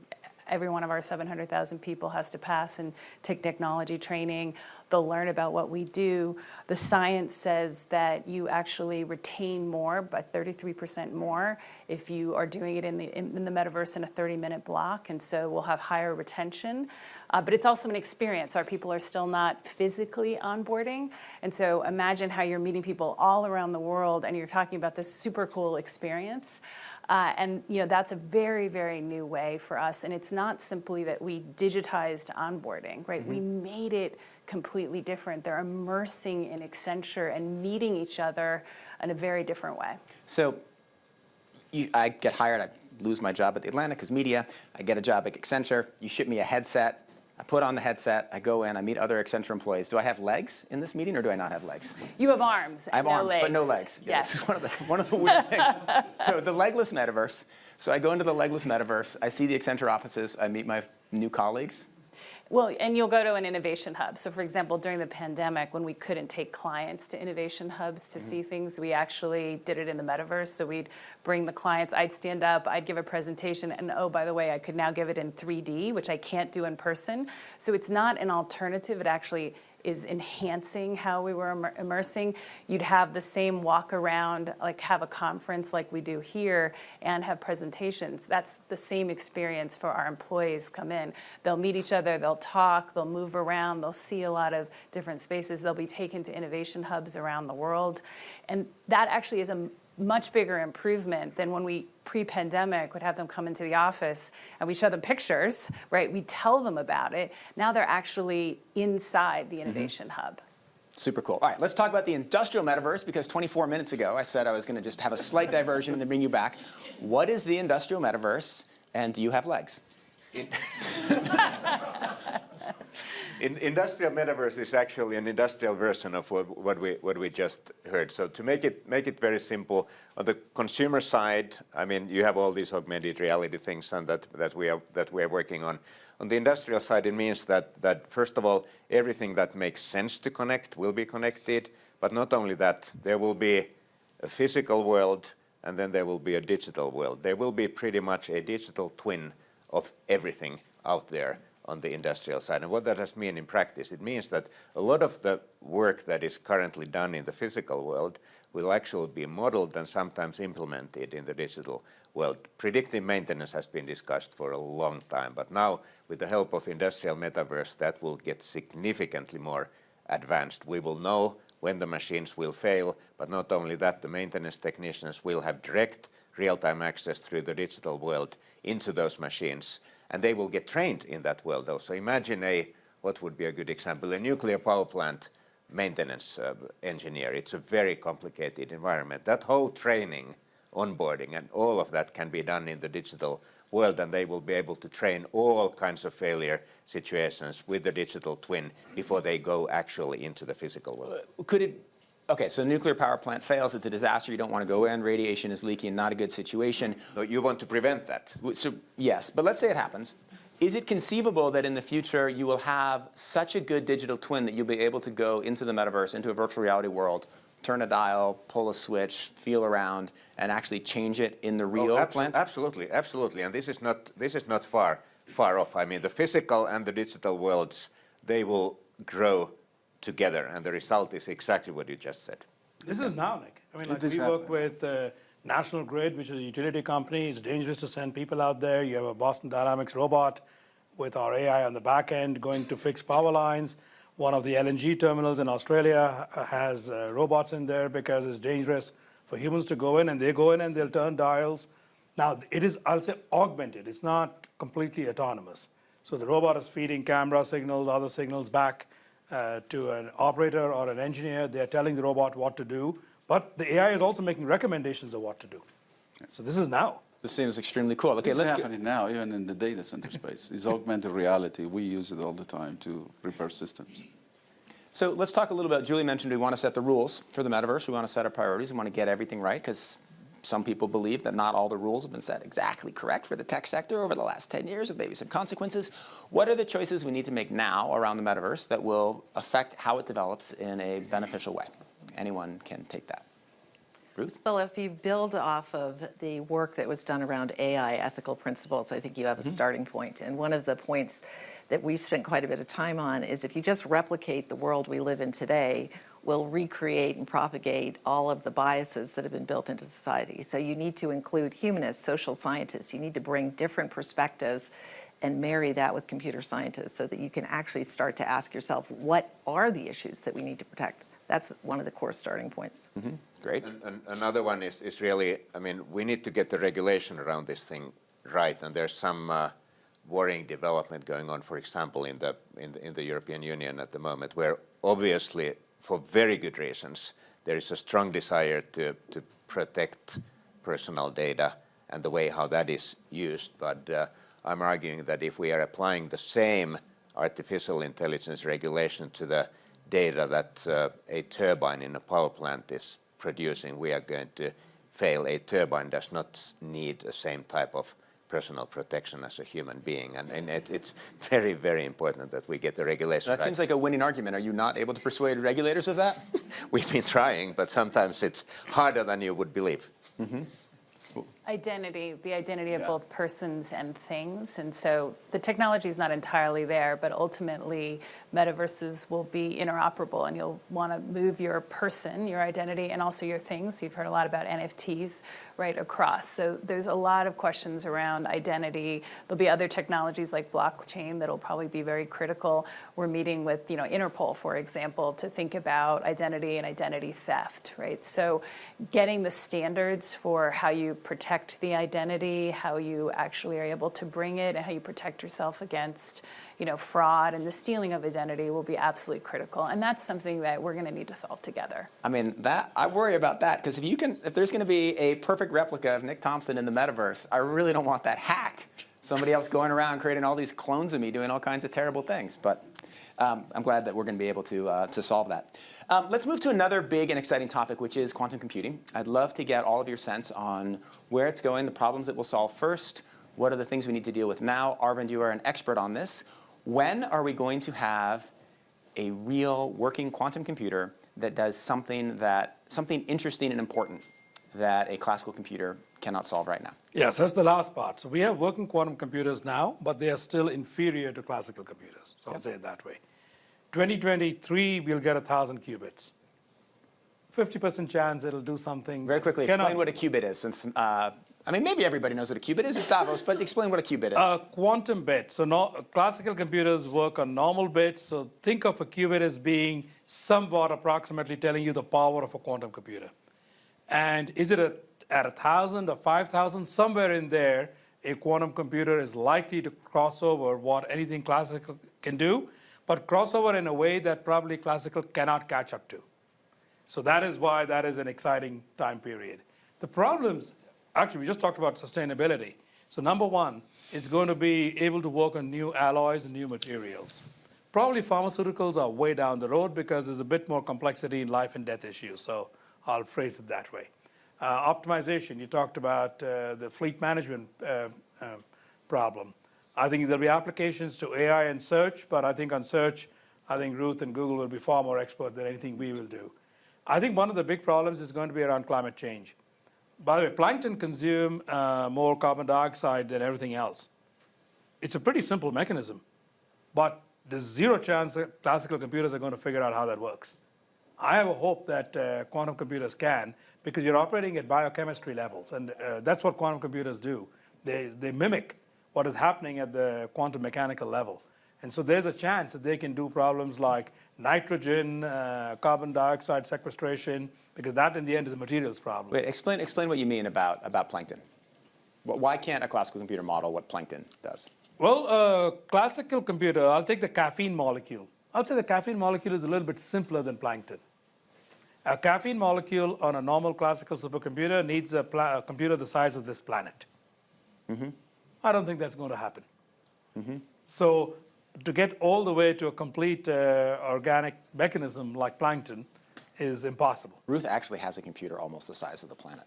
Every one of our 700,000 people has to pass and take technology training. They'll learn about what we do. The science says that you actually retain more, by 33% more, if you are doing it in the metaverse in a 30-minute block, and so we'll have higher retention. But it's also an experience. Our people are still not physically onboarding, and so imagine how you're meeting people all around the world, and you're talking about this super cool experience. And that's a very, very new way for us. And it's not simply that we digitized onboarding, right? We made it completely different. They're immersing in Accenture and meeting each other in a very different way.
So I get hired, I lose my job at the Atlantic because media. I get a job at Accenture. You ship me a headset. I put on the headset, I go in, I meet other Accenture employees. Do I have legs in this meeting or do I not have legs?
You have arms.
I have arms,
legs.
but no legs.
Yes.
This is one of the weird things. So the legless metaverse. So I go into the legless metaverse, I see the Accenture offices, I meet my new colleagues.
Well, and you'll go to an innovation hub. So for example, during the pandemic, when we couldn't take clients to innovation hubs to see things, we actually did it in the metaverse. So we'd bring the clients, I'd stand up, I'd give a presentation, and oh, by the way, I could now give it in 3D, which I can't do in person. So it's not an alternative, it actually is enhancing how we were immersing. You'd have the same walk around, like have a conference like we do here and have presentations. That's the same experience for our employees come in. They'll meet each other, they'll talk, they'll move around, they'll see a lot of different spaces. They'll be taken to innovation hubs around the world. And that actually is a much bigger improvement than when we pre-pandemic would have them come into the office and we show them pictures, right? We tell them about it. Now they're actually inside the innovation hub.
Super cool. All right, let's talk about the industrial metaverse because 24 minutes ago I said I was going to just have a slight diversion and then bring you back. What is the industrial metaverse and do you have legs?
Industrial metaverse is actually an industrial version of what we just heard. So to make it very simple, on the consumer side, I mean, you have all these augmented reality things and that we are working on. On the industrial side, it means that first of all, everything that makes sense to connect will be connected. But not only that, there will be a physical world and then there will be a digital world. There will be pretty much a digital twin of everything out there on the industrial side. And what that has mean in practice, it means that a lot of the work that is currently done in the physical world will actually be modeled and sometimes implemented in the digital world. Predictive maintenance has been discussed for a long time, but now with the help of industrial metaverse, that will get significantly more advanced. We will know when the machines will fail, but not only that, the maintenance technicians will have direct real-time access through the digital world into those machines, and they will get trained in that world also. Imagine what would be a good example, a nuclear power plant maintenance engineer. It's a very complicated environment. That whole training, onboarding, and all of that can be done in the digital world, and they will be able to train all kinds of failure situations with the digital twin before they go actually into the physical world.
Could it okay, so nuclear power plant fails, it's a disaster, you don't want to go in, radiation is leaking, not a good situation.
No, you want to prevent that.
So, yes, but let's say it happens. Is it conceivable that in the future you will have such a good digital twin that you'll be able to go into the metaverse, into a virtual reality world, turn a dial, pull a switch, feel around, and actually change it in the real plant?
Absolutely, absolutely. And this is not far off. I mean, the physical and the digital worlds, they will grow together, and the result is exactly what you just said.
This is now, Nick. I mean, like we work with National Grid, which is a utility company. It's dangerous to send people out there. You have a Boston Dynamics robot with our AI on the back end going to fix power lines. One of the LNG terminals in Australia has robots in there because it's dangerous for humans to go in, and they go in and they'll turn dials. Now, it is, I'll say, augmented. It's not completely autonomous. So the robot is feeding camera signals, other signals back to an operator or an engineer. They're telling the robot what to do. But the AI is also making recommendations of what to do. So this is now.
This seems extremely cool. Okay,
It's happening now, even in the data center space. It's augmented reality. We use it all the time to repair systems.
So let's talk a little bit. Julie mentioned we want to set the rules for the metaverse. We want to set our priorities. We want to get everything right because some people believe that not all the rules have been set exactly correct for the tech sector over the last 10 years with maybe some consequences. What are the choices we need to make now around the metaverse that will affect how it develops in a beneficial way? Anyone can take that. Ruth?
Well, if you build off of the work that was done around AI ethical principles, I think you have a starting point. And one of the points that we've spent quite a bit of time on is if you just replicate the world we live in today, we'll recreate and propagate all of the biases that have been built into society. So you need to include humanists, social scientists. You need to bring different perspectives and marry that with computer scientists so that you can actually start to ask yourself, what are the issues that we need to protect? That's one of the core starting points.
Mm-hmm. Great.
And another one is really, I mean, we need to get the regulation around this thing right, and there's some worrying development going on, for example, in the European Union at the moment, where obviously, for very good reasons, there is a strong desire to protect personal data and the way how that is used. But I'm arguing that if we are applying the same artificial intelligence regulation to the data that a turbine in a power plant is producing, we are going to fail. A turbine does not need the same type of personal protection as a human being. And it's very, very important that we get the regulation right.
That seems like a winning argument. Are you not able to persuade regulators of that?
We've been trying, but sometimes it's harder than you would believe.
Mm-hmm.
The identity of both persons and things. And so the technology is not entirely there, but ultimately metaverses will be interoperable, and you'll want to move your person, your identity, and also your things. You've heard a lot about NFTs right across. So there's a lot of questions around identity. There'll be other technologies like blockchain that'll probably be very critical. We're meeting with, Interpol, for example, to think about identity and identity theft, right? So getting the standards for how you protect the identity, how you actually are able to bring it, and how you protect yourself against, fraud and the stealing of identity will be absolutely critical. And that's something that we're going to need to solve together.
I mean, I worry about that because if there's going to be a perfect replica of Nick Thompson in the metaverse, I really don't want that hacked. Somebody else going around creating all these clones of me doing all kinds of terrible things. But I'm glad that we're going to be able to solve that. Let's move to another big and exciting topic, which is quantum computing. I'd love to get all of your sense on where it's going, the problems it will solve first, what are the things we need to deal with now. Arvind, you are an expert on this. When are we going to have a real working quantum computer that does something interesting and important that a classical computer cannot solve right now?
Yes, that's the last part. So we have working quantum computers now, but they are still inferior to classical computers. So I'll say it that way. 2023, we'll get 1,000 qubits. 50% chance it'll do something.
Very quickly, explain what a qubit is. Since maybe everybody knows what a qubit is. It's Davos, but explain what a qubit is.
A quantum bit. So classical computers work on normal bits. So think of a qubit as being somewhat approximately telling you the power of a quantum computer. And is it at 1,000 or 5,000? Somewhere in there, a quantum computer is likely to cross over what anything classical can do, but cross over in a way that probably classical cannot catch up to. So that is why that is an exciting time period. The problems, actually, we just talked about sustainability. So number one, it's going to be able to work on new alloys and new materials. Probably pharmaceuticals are way down the road because there's a bit more complexity in life and death issues. So I'll phrase it that way. Optimization, you talked about the fleet management problem. I think there'll be applications to AI and search, but I think on search, I think Ruth and Google will be far more expert than anything we will do. I think one of the big problems is going to be around climate change. By the way, plankton consume more carbon dioxide than everything else. It's a pretty simple mechanism, but there's zero chance that classical computers are going to figure out how that works. I have a hope that quantum computers can, because you're operating at biochemistry levels, and that's what quantum computers do. They mimic what is happening at the quantum mechanical level. And so there's a chance that they can do problems like nitrogen, carbon dioxide sequestration, because that in the end is a materials problem.
Wait, explain what you mean about plankton. Why can't a classical computer model what plankton does?
Well, a classical computer, I'll take the caffeine molecule. I'll say the caffeine molecule is a little bit simpler than plankton. A caffeine molecule on a normal classical supercomputer needs a computer the size of this planet. Mm-hmm. I don't think that's going to happen. Mm-hmm. So to get all the way to a complete organic mechanism like plankton is impossible.
Ruth actually has a computer almost the size of the planet.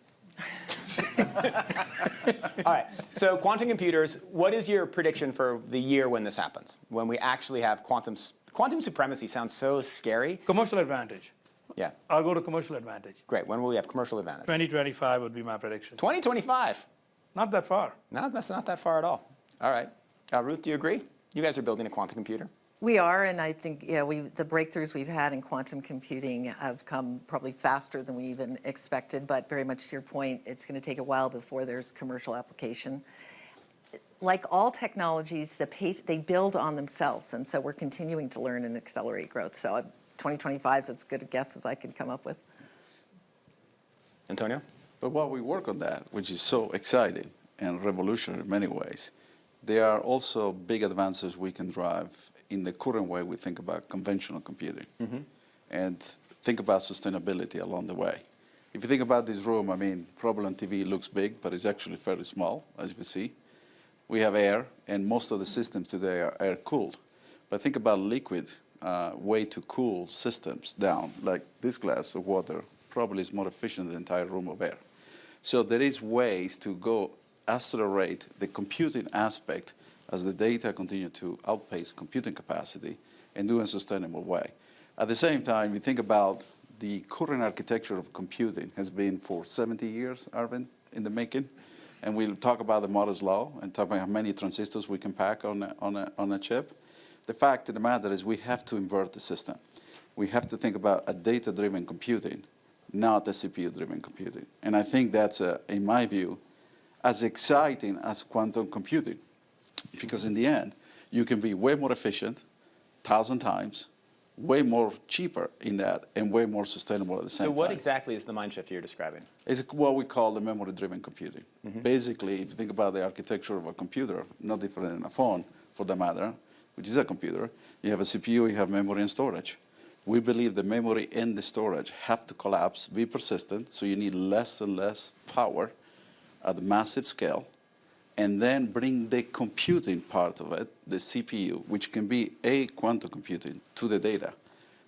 All right, so quantum computers, what is your prediction for the year when this happens? When we actually have quantum supremacy sounds so scary.
Commercial advantage.
Yeah.
I'll go to commercial advantage.
Great, when will we have commercial advantage?
2025 would be my prediction.
2025?
Not that far.
No, that's not that far at all. All right. Ruth, do you agree? You guys are building a quantum computer.
We are, and I think the breakthroughs we've had in quantum computing have come probably faster than we even expected, but very much to your point, it's going to take a while before there's commercial application. Like all technologies, the pace, they build on themselves, and so we're continuing to learn and accelerate growth. So 2025 is as good a guess as I could come up with.
Antonio?
But while we work on that, which is so exciting and revolutionary in many ways, there are also big advances we can drive in the current way we think about conventional computing, and think about sustainability along the way. If you think about this room, I mean, probably on TV it looks big, but it's actually fairly small, as you see. We have air, and most of the systems today are air-cooled. But think about liquid way to cool systems down, like this glass of water probably is more efficient than the entire room of air. So there is ways to go accelerate the computing aspect as the data continue to outpace computing capacity and do it in a sustainable way. At the same time, you think about the current architecture of computing has been for 70 years, Arvind, in the making. And we'll talk about the Moore's Law and talk about how many transistors we can pack on a chip. The fact of the matter is we have to invert the system. We have to think about a data-driven computing, not a CPU-driven computing. And I think that's, in my view, as exciting as quantum computing. Because in the end, you can be way more efficient, 1,000 times, way more cheaper in that, and way more sustainable at the same time.
So what exactly is the mind shift you're describing?
It's what we call the memory-driven computing. Basically, if you think about the architecture of a computer, no different than a phone, for that matter, which is a computer, you have a CPU, you have memory and storage. We believe the memory and the storage have to collapse, be persistent, so you need less and less power at a massive scale, and then bring the computing part of it, the CPU, which can be a quantum computing, to the data.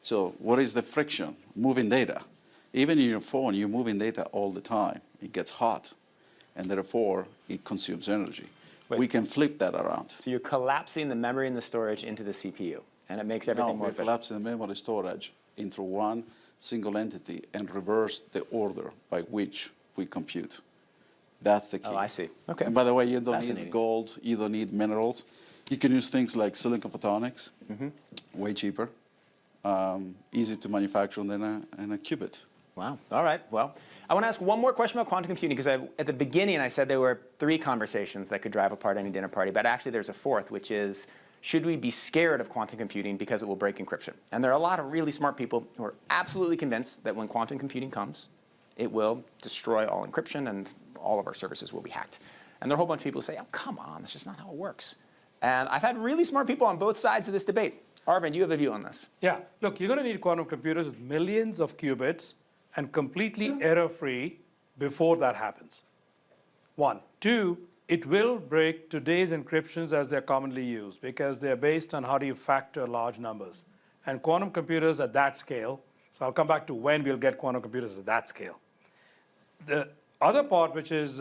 So what is the friction? Moving data. Even in your phone, you're moving data all the time. It gets hot, and therefore it consumes energy.
Wait.
We can flip that around.
So you're collapsing the memory and the storage into the CPU, and it makes everything more
we're
efficient.
collapsing the memory storage into one single entity and reverse the order by which we compute. That's the key.
Oh, I see. Okay.
And by the way, you don't
Fascinating.
need gold, you don't need minerals. You can use things like silicon photonics, way cheaper, easy to manufacture than a qubit.
Wow. All right. Well, I want to ask one more question about quantum computing, because at the beginning I said there were 3 conversations that could drive apart any dinner party, but actually there's a 4th, which is, should we be scared of quantum computing because it will break encryption? And there are a lot of really smart people who are absolutely convinced that when quantum computing comes, it will destroy all encryption and all of our services will be hacked. And there are a whole bunch of people who say, oh, come on, that's just not how it works. And I've had really smart people on both sides of this debate. Arvind, you have a view on this.
Yeah, look, you're going to need quantum computers with millions of qubits and completely error-free before that happens. 1. 2, it will break today's encryptions as they're commonly used because they're based on how do you factor large numbers. And quantum computers at that scale, so I'll come back to when we'll get quantum computers at that scale. The other part, which is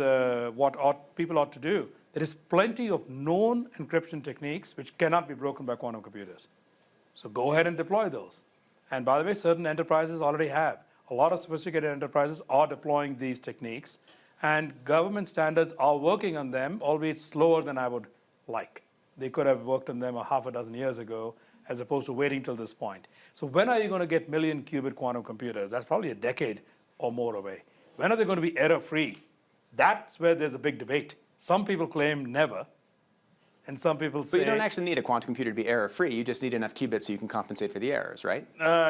people ought to do, there is plenty of known encryption techniques which cannot be broken by quantum computers. So go ahead and deploy those. And by the way, certain enterprises already have. A lot of sophisticated enterprises are deploying these techniques, and government standards are working on them, albeit slower than I would like. They could have worked on them a half a dozen years ago, as opposed to waiting till this point. So when are you going to get million-qubit quantum computers? That's probably a decade or more away. When are they going to be error-free? That's where there's a big debate. Some people claim never, and some people say...
But you don't actually need a quantum computer to be error-free. You just need enough qubits so you can compensate for the errors, right?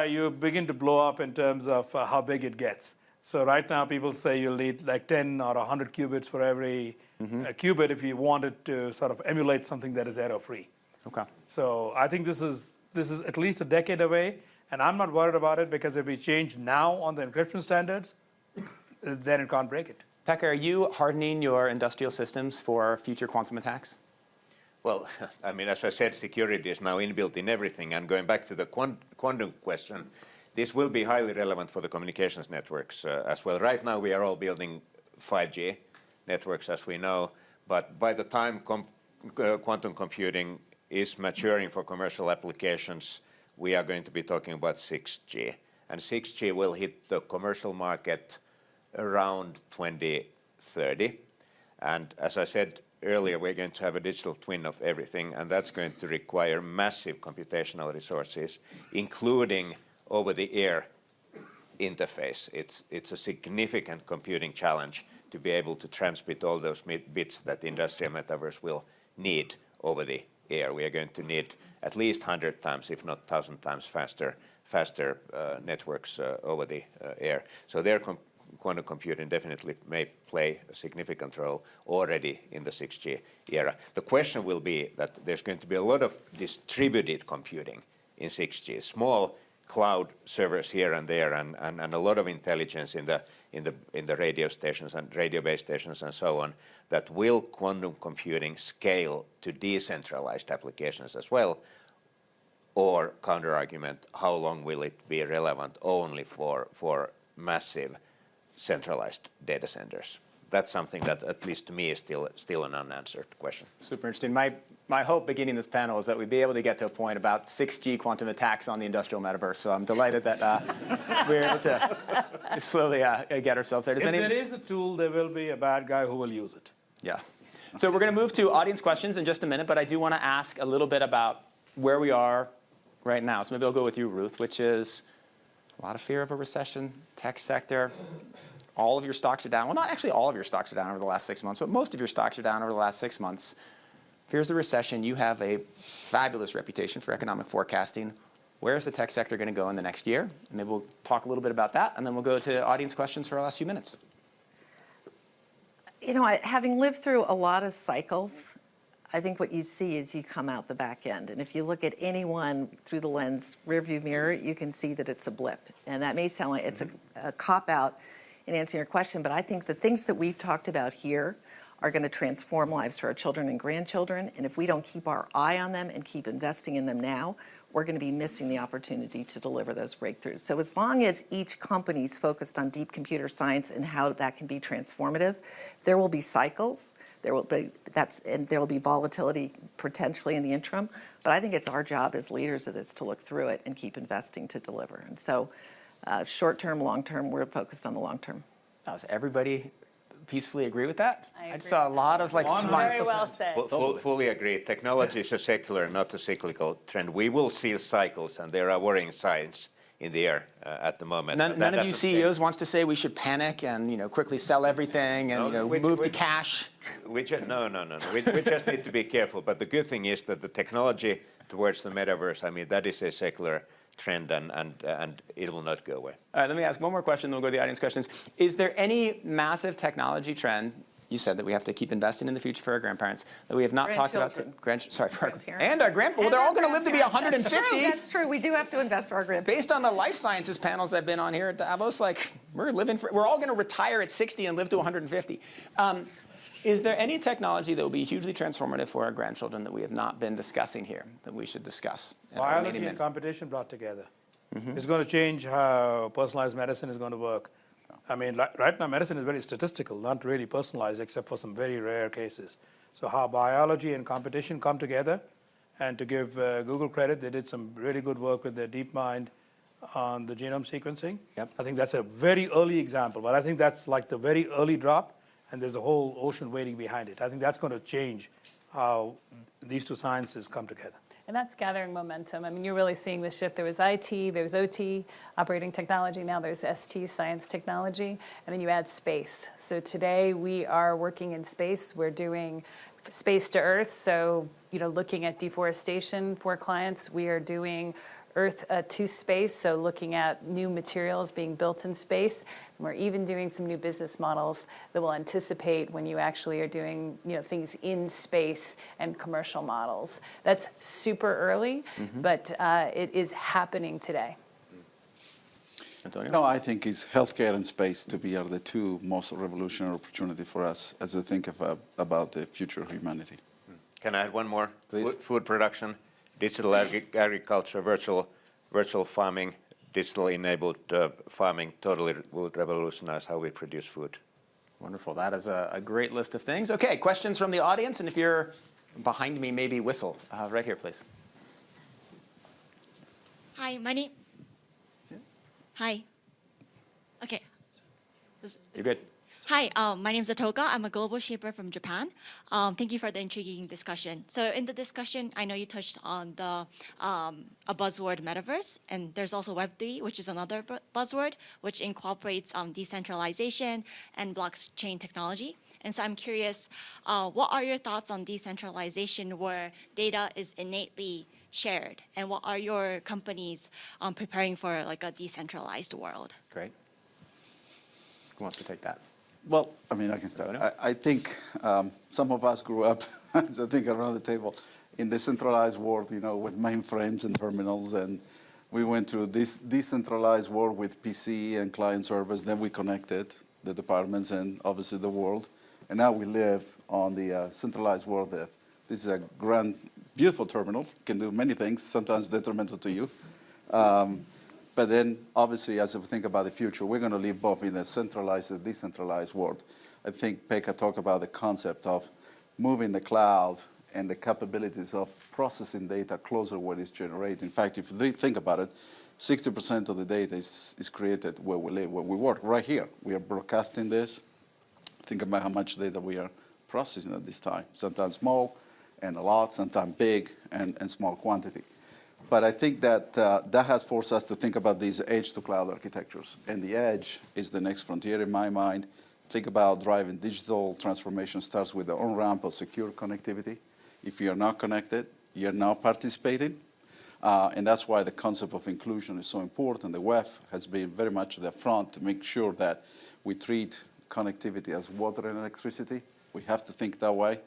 You begin to blow up in terms of how big it gets. So right now, people say you'll need like 10 or 100 qubits for every qubit if you wanted to sort of emulate something that is error-free.
Okay.
So I think this is at least a decade away, and I'm not worried about it because if we change now on the encryption standards, then it can't break it.
Pekka, are you hardening your industrial systems for future quantum attacks?
Well, I mean, as I said, security is now inbuilt in everything. And going back to the quantum question, this will be highly relevant for the communications networks as well. Right now, we are all building 5G networks, as we know. But by the time quantum computing is maturing for commercial applications, we are going to be talking about 6G. And 6G will hit the commercial market around 2030. And as I said earlier, we're going to have a digital twin of everything, and that's going to require massive computational resources, including over-the-air interface. It's a significant computing challenge to be able to transmit all those bits that the industrial metaverse will need over the air. We are going to need at least 100 times, if not 1,000 times faster networks over the air. So their quantum computing definitely may play a significant role already in the 6G era. The question will be that there's going to be a lot of distributed computing in 6G, small cloud servers here and there, and a lot of intelligence in the radio stations and radio base stations and so on, that will quantum computing scale to decentralized applications as well? Or counter argument, how long will it be relevant only for massive centralized data centers? That's something that, at least to me, is still an unanswered question.
Super interesting. My hope beginning this panel is that we'd be able to get to a point about 6G quantum attacks on the industrial metaverse. So I'm delighted that we're able to slowly get ourselves there.
If there is a tool, there will be a bad guy who will use it.
Yeah. So we're going to move to audience questions in just a minute, but I do want to ask a little bit about where we are right now. So maybe I'll go with you, Ruth, which is a lot of fear of a recession, tech sector. All of your stocks are down. Well, not actually all of your stocks are down over the last 6 months, but most of your stocks are down over the last 6 months. Fears the recession. You have a fabulous reputation for economic forecasting. Where is the tech sector going to go in the next year? Maybe we'll talk a little bit about that, and then we'll go to audience questions for our last few minutes.
You know, having lived through a lot of cycles, I think what you see is you come out the back end. And if you look at anyone through the lens rearview mirror, you can see that it's a blip. And that may sound like it's a cop-out in answering your question, but I think the things that we've talked about here are going to transform lives for our children and grandchildren. And if we don't keep our eye on them and keep investing in them now, we're going to be missing the opportunity to deliver those breakthroughs. So as long as each company is focused on deep computer science and how that can be transformative, there will be cycles. There will be volatility potentially in the interim. But I think it's our job as leaders of this to look through it and keep investing to deliver. And so short term, long term, we're focused on the long term.
Does everybody peacefully agree with that?
I
just saw a lot of smart.
Very well said.
Fully agree. Technology is a secular, not a cyclical trend. We will see cycles, and there are worrying signs in the air at the moment.
None of you CEOs wants to say we should panic and quickly sell everything and move to cash.
No. We just need to be careful. But the good thing is that the technology towards the metaverse, I mean, that is a secular trend, and it will not go away.
All right, let me ask one more question, then we'll go to the audience questions. Is there any massive technology trend? You said that we have to keep investing in the future for our grandparents, that we have not talked about. And our grandparents. Well, they're all going to live to be 150.
That's true. We do have to invest for our grandparents.
Based on the life sciences panels I've been on here at Davos, we're all going to retire at 60 and live to 150. Is there any technology that will be hugely transformative for our grandchildren that we have not been discussing here that we should discuss? in our remaining
Biology and
minutes?
competition brought together. It's going to change how personalized medicine is going to work. I mean, right now medicine is very statistical, not really personalized except for some very rare cases. So how biology and competition come together, and to give Google credit, they did some really good work with their DeepMind on the genome sequencing.
Yep.
I think that's a very early example, but I think that's like the very early drop, and there's a whole ocean waiting behind it. I think that's going to change how these two sciences come together.
And that's gathering momentum. I mean, you're really seeing the shift. There was IT, there was OT, operating technology, now there's ST, science technology, and then you add space. So today we are working in space. We're doing space to Earth, so looking at deforestation for clients. We are doing Earth to space, so looking at new materials being built in space. And we're even doing some new business models that will anticipate when you actually are doing things in space and commercial models. That's super early, but it is happening today.
Antonio?
No, I think it's healthcare and space to be are the two most revolutionary opportunity for us as we think about the future of humanity.
Can I add one more?
Please.
Food production, digital agriculture, virtual farming, digital-enabled farming totally will revolutionize how we produce food.
Wonderful. That is a great list of things. Okay, questions from the audience, and if you're behind me, maybe whistle. Right here, please.
Hi, my name. Hi. Okay.
You're good.
Hi, my name is Atoka. I'm a global shaper from Japan. Thank you for the intriguing discussion. So in the discussion, I know you touched on the a buzzword Metaverse, and there's also Web3, which is another buzzword, which incorporates decentralization and blockchain technology. And so I'm curious, what are your thoughts on decentralization where data is innately shared? And what are your companies preparing for like a decentralized world?
Great. Who wants to take that?
Well, I mean, I can start. I think some of us grew up, I think, around the table in the centralized world, with mainframes and terminals, and we went through this decentralized world with PC and client servers. Then we connected the departments and obviously the world, and now we live on the centralized world. This is a grand, beautiful terminal. Can do many things, sometimes detrimental to you. But then, obviously, as we think about the future, we're going to live both in a centralized and decentralized world. I think Pekka talked about the concept of moving the cloud and the capabilities of processing data closer where it's generated. In fact, if you think about it, 60% of the data is created where we live, where we work, right here. We are broadcasting this. Think about how much data we are processing at this time. Sometimes small and a lot, sometimes big and small quantity. But I think that that has forced us to think about these edge-to-cloud architectures. And the edge is the next frontier in my mind. Think about driving digital transformation starts with the on-ramp of secure connectivity. If you're not connected, you're not participating. And that's why the concept of inclusion is so important. The WEF has been very much at the front to make sure that we treat connectivity as water and electricity. We have to think that way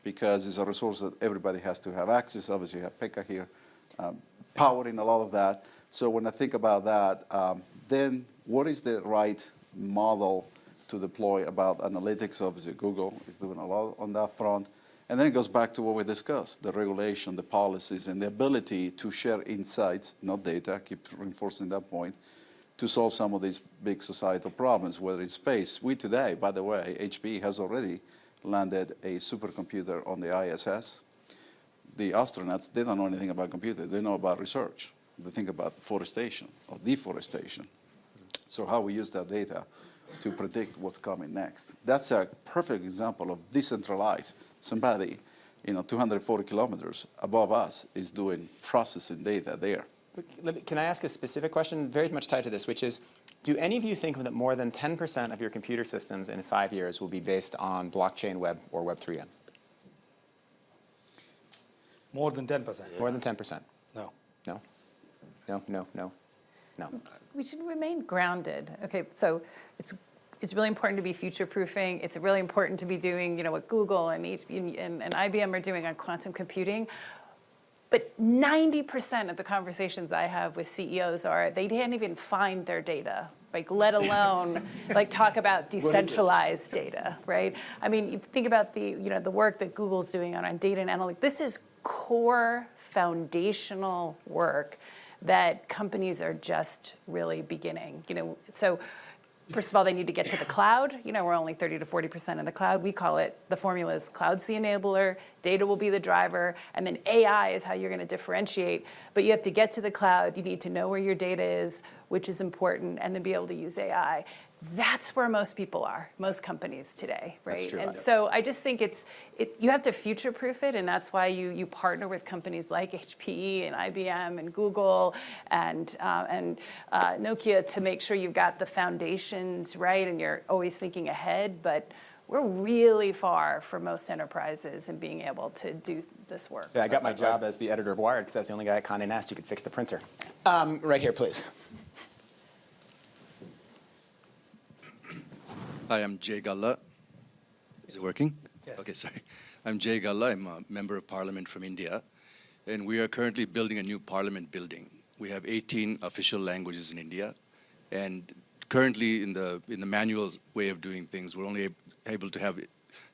because it's a resource that everybody has to have access. Obviously, you have Pekka here. Powering a lot of that. So when I think about that, then what is the right model to deploy about analytics? Obviously, Google is doing a lot on that front. And then it goes back to what we discussed, the regulation, the policies, and the ability to share insights, not data, keep reinforcing that point, to solve some of these big societal problems, whether it's space. We today, by the way, HP has already landed a supercomputer on the ISS. The astronauts, they don't know anything about computers. They know about research. They think about forestation or deforestation. So how we use that data to predict what's coming next. That's a perfect example of decentralized. Somebody, 240 kilometers above us is doing processing data there.
Can I ask a specific question very much tied to this, which is, do any of you think that more than 10% of your computer systems in 5 years will be based on blockchain web or Web3N?
More than 10%.
More than 10%?
No.
No? No, no, no, no.
We should remain grounded. Okay, so it's really important to be future-proofing. It's really important to be doing, what Google and IBM are doing on quantum computing. But 90% of the conversations I have with CEOs are they can't even find their data like let alone like talk about decentralized data, right? I mean, you think about the work that Google's doing on data and analytics. This is core foundational work that companies are just really beginning. So first of all, they need to get to the cloud. We're only 30 to 40% in the cloud. We call it, the formula is cloud's the enabler, data will be the driver, and then AI is how you're going to differentiate. But you have to get to the cloud. You need to know where your data is, which is important, and then be able to use AI. That's where most people are, most companies today, right?
That's true.
And so I just think you have to future-proof it, and that's why you partner with companies like HPE and IBM and Google and Nokia to make sure you've got the foundations right and you're always thinking ahead. But we're really far from most enterprises in being able to do this work.
Yeah, I got my job as the editor of Wired because I was the only guy at Condé Nast who could fix the printer. Right here, please.
Hi, I'm Jay Galla. Is it working? Yes. Okay, sorry. I'm Jay Galla. I'm a member of parliament from India. And we are currently building a new parliament building. We have 18 official languages in India. And currently in the manual way of doing things, we're only able to have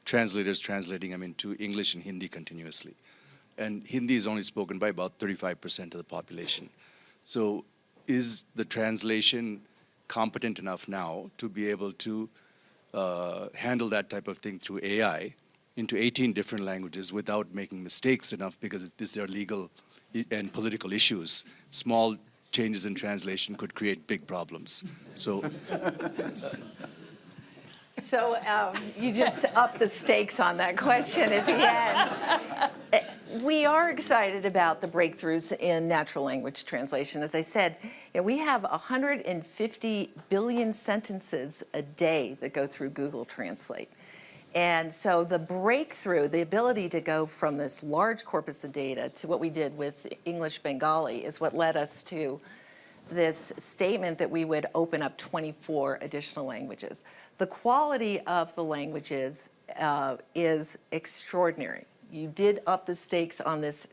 translators translating them into English and Hindi continuously. And Hindi is only spoken by about 35% of the population. So is the translation competent enough now to be able to handle that type of thing through AI into 18 different languages without making mistakes enough, because these are legal and political issues? Small changes in translation could create big problems. So,
You just upped the stakes on that question at the end. We are excited about the breakthroughs in natural language translation. As I said, we have 150 billion sentences a day that go through Google Translate. And so the breakthrough, the ability to go from this large corpus of data to what we did with English Bengali is what led us to this statement that we would open up 24 additional languages. The quality of the languages is extraordinary. You did up the stakes on this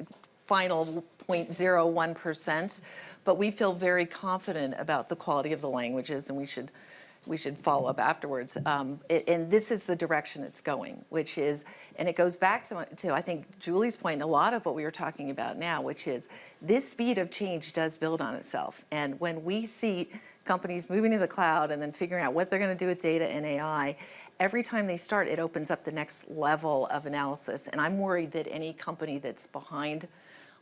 final 0.01%, but we feel very confident about the quality of the languages, and we should follow up afterwards. And this is the direction it's going, which is, and it goes back to I think Julie's point, and a lot of what we were talking about now, which is this speed of change does build on itself. And when we see companies moving to the cloud and then figuring out what they're going to do with data and AI, every time they start, it opens up the next level of analysis. And I'm worried that any company that's behind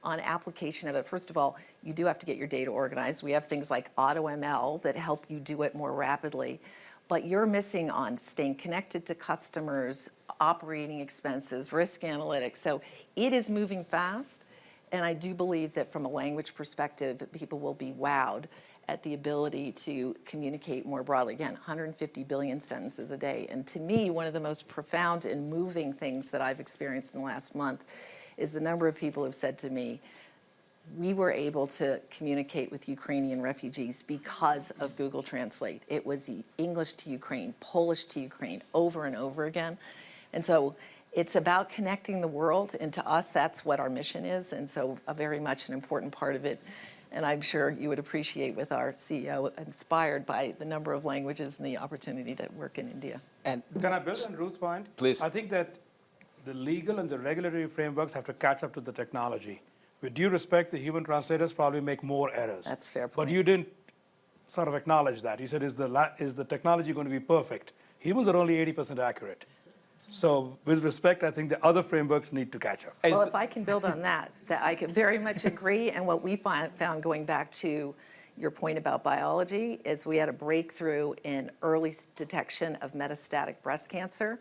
on application of it, first of all, you do have to get your data organized. We have things like AutoML that help you do it more rapidly. But you're missing on staying connected to customers, operating expenses, risk analytics. So it is moving fast. And I do believe that from a language perspective, people will be wowed at the ability to communicate more broadly. Again, 150 billion sentences a day. And to me, one of the most profound and moving things that I've experienced in the last month is the number of people who have said to me, we were able to communicate with Ukrainian refugees because of Google Translate. It was English to Ukraine, Polish to Ukraine, over and over again. And so it's about connecting the world, and to us, that's what our mission is, and so very much an important part of it. And I'm sure you would appreciate with our CEO, inspired by the number of languages and the opportunity to work in India.
And
can I build on Ruth's point?
Please.
I think that the legal and the regulatory frameworks have to catch up to the technology. With due respect, the human translators probably make more errors.
That's a fair point.
But you didn't sort of acknowledge that. You said, is the technology going to be perfect? Humans are only 80% accurate. So with respect, I think the other frameworks need to catch up.
Well, if I can build on that I can very much agree. And what we found, going back to your point about biology, is we had a breakthrough in early detection of metastatic breast cancer.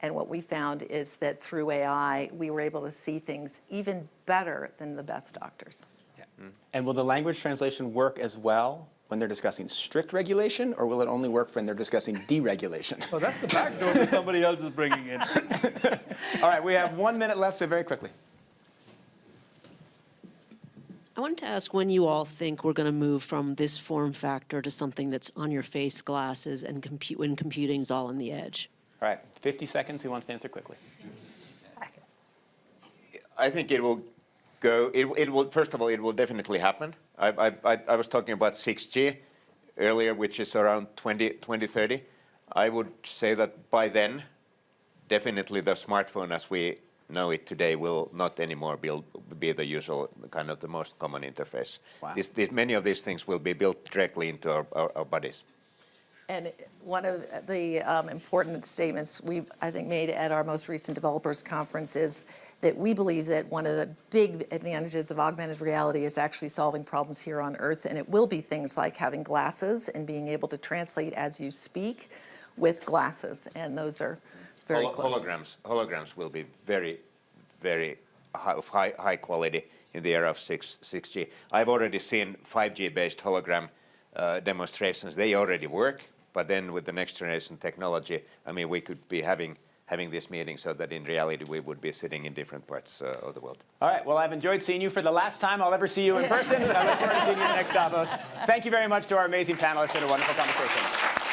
And what we found is that through AI, we were able to see things even better than the best doctors.
Yeah. And will the language translation work as well when they're discussing strict regulation, or will it only work when they're discussing deregulation?
So that's the back door that somebody else is bringing in.
All right, we have 1 minute left, so very quickly.
I wanted to ask when you all think we're going to move from this form factor to something that's on your face, glasses, and when computing's all on the edge.
All right, 50 seconds. Who wants to answer quickly?
I think it will go. It will. First of all, it will definitely happen. I was talking about 6G. earlier, which is around 2030. I would say that by then, definitely the smartphone as we know it today will not anymore be the usual kind of the most common interface.
Wow.
Many of these things will be built directly into our bodies.
And one of the important statements we've, I think, made at our most recent developers conference is that we believe that one of the big advantages of augmented reality is actually solving problems here on Earth, and it will be things like having glasses and being able to translate as you speak with glasses, and those are very close.
Holograms will be very, very high quality in the era of 6G. I've already seen 5G-based hologram demonstrations. They already work. But then with the next generation technology, I mean, we could be having this meeting so that in reality we would be sitting in different parts of the world.
All right, well, I've enjoyed seeing you for the last time I'll ever see you in person. I look forward to seeing you in the next Davos. Thank you very much to our amazing panelists and a wonderful conversation.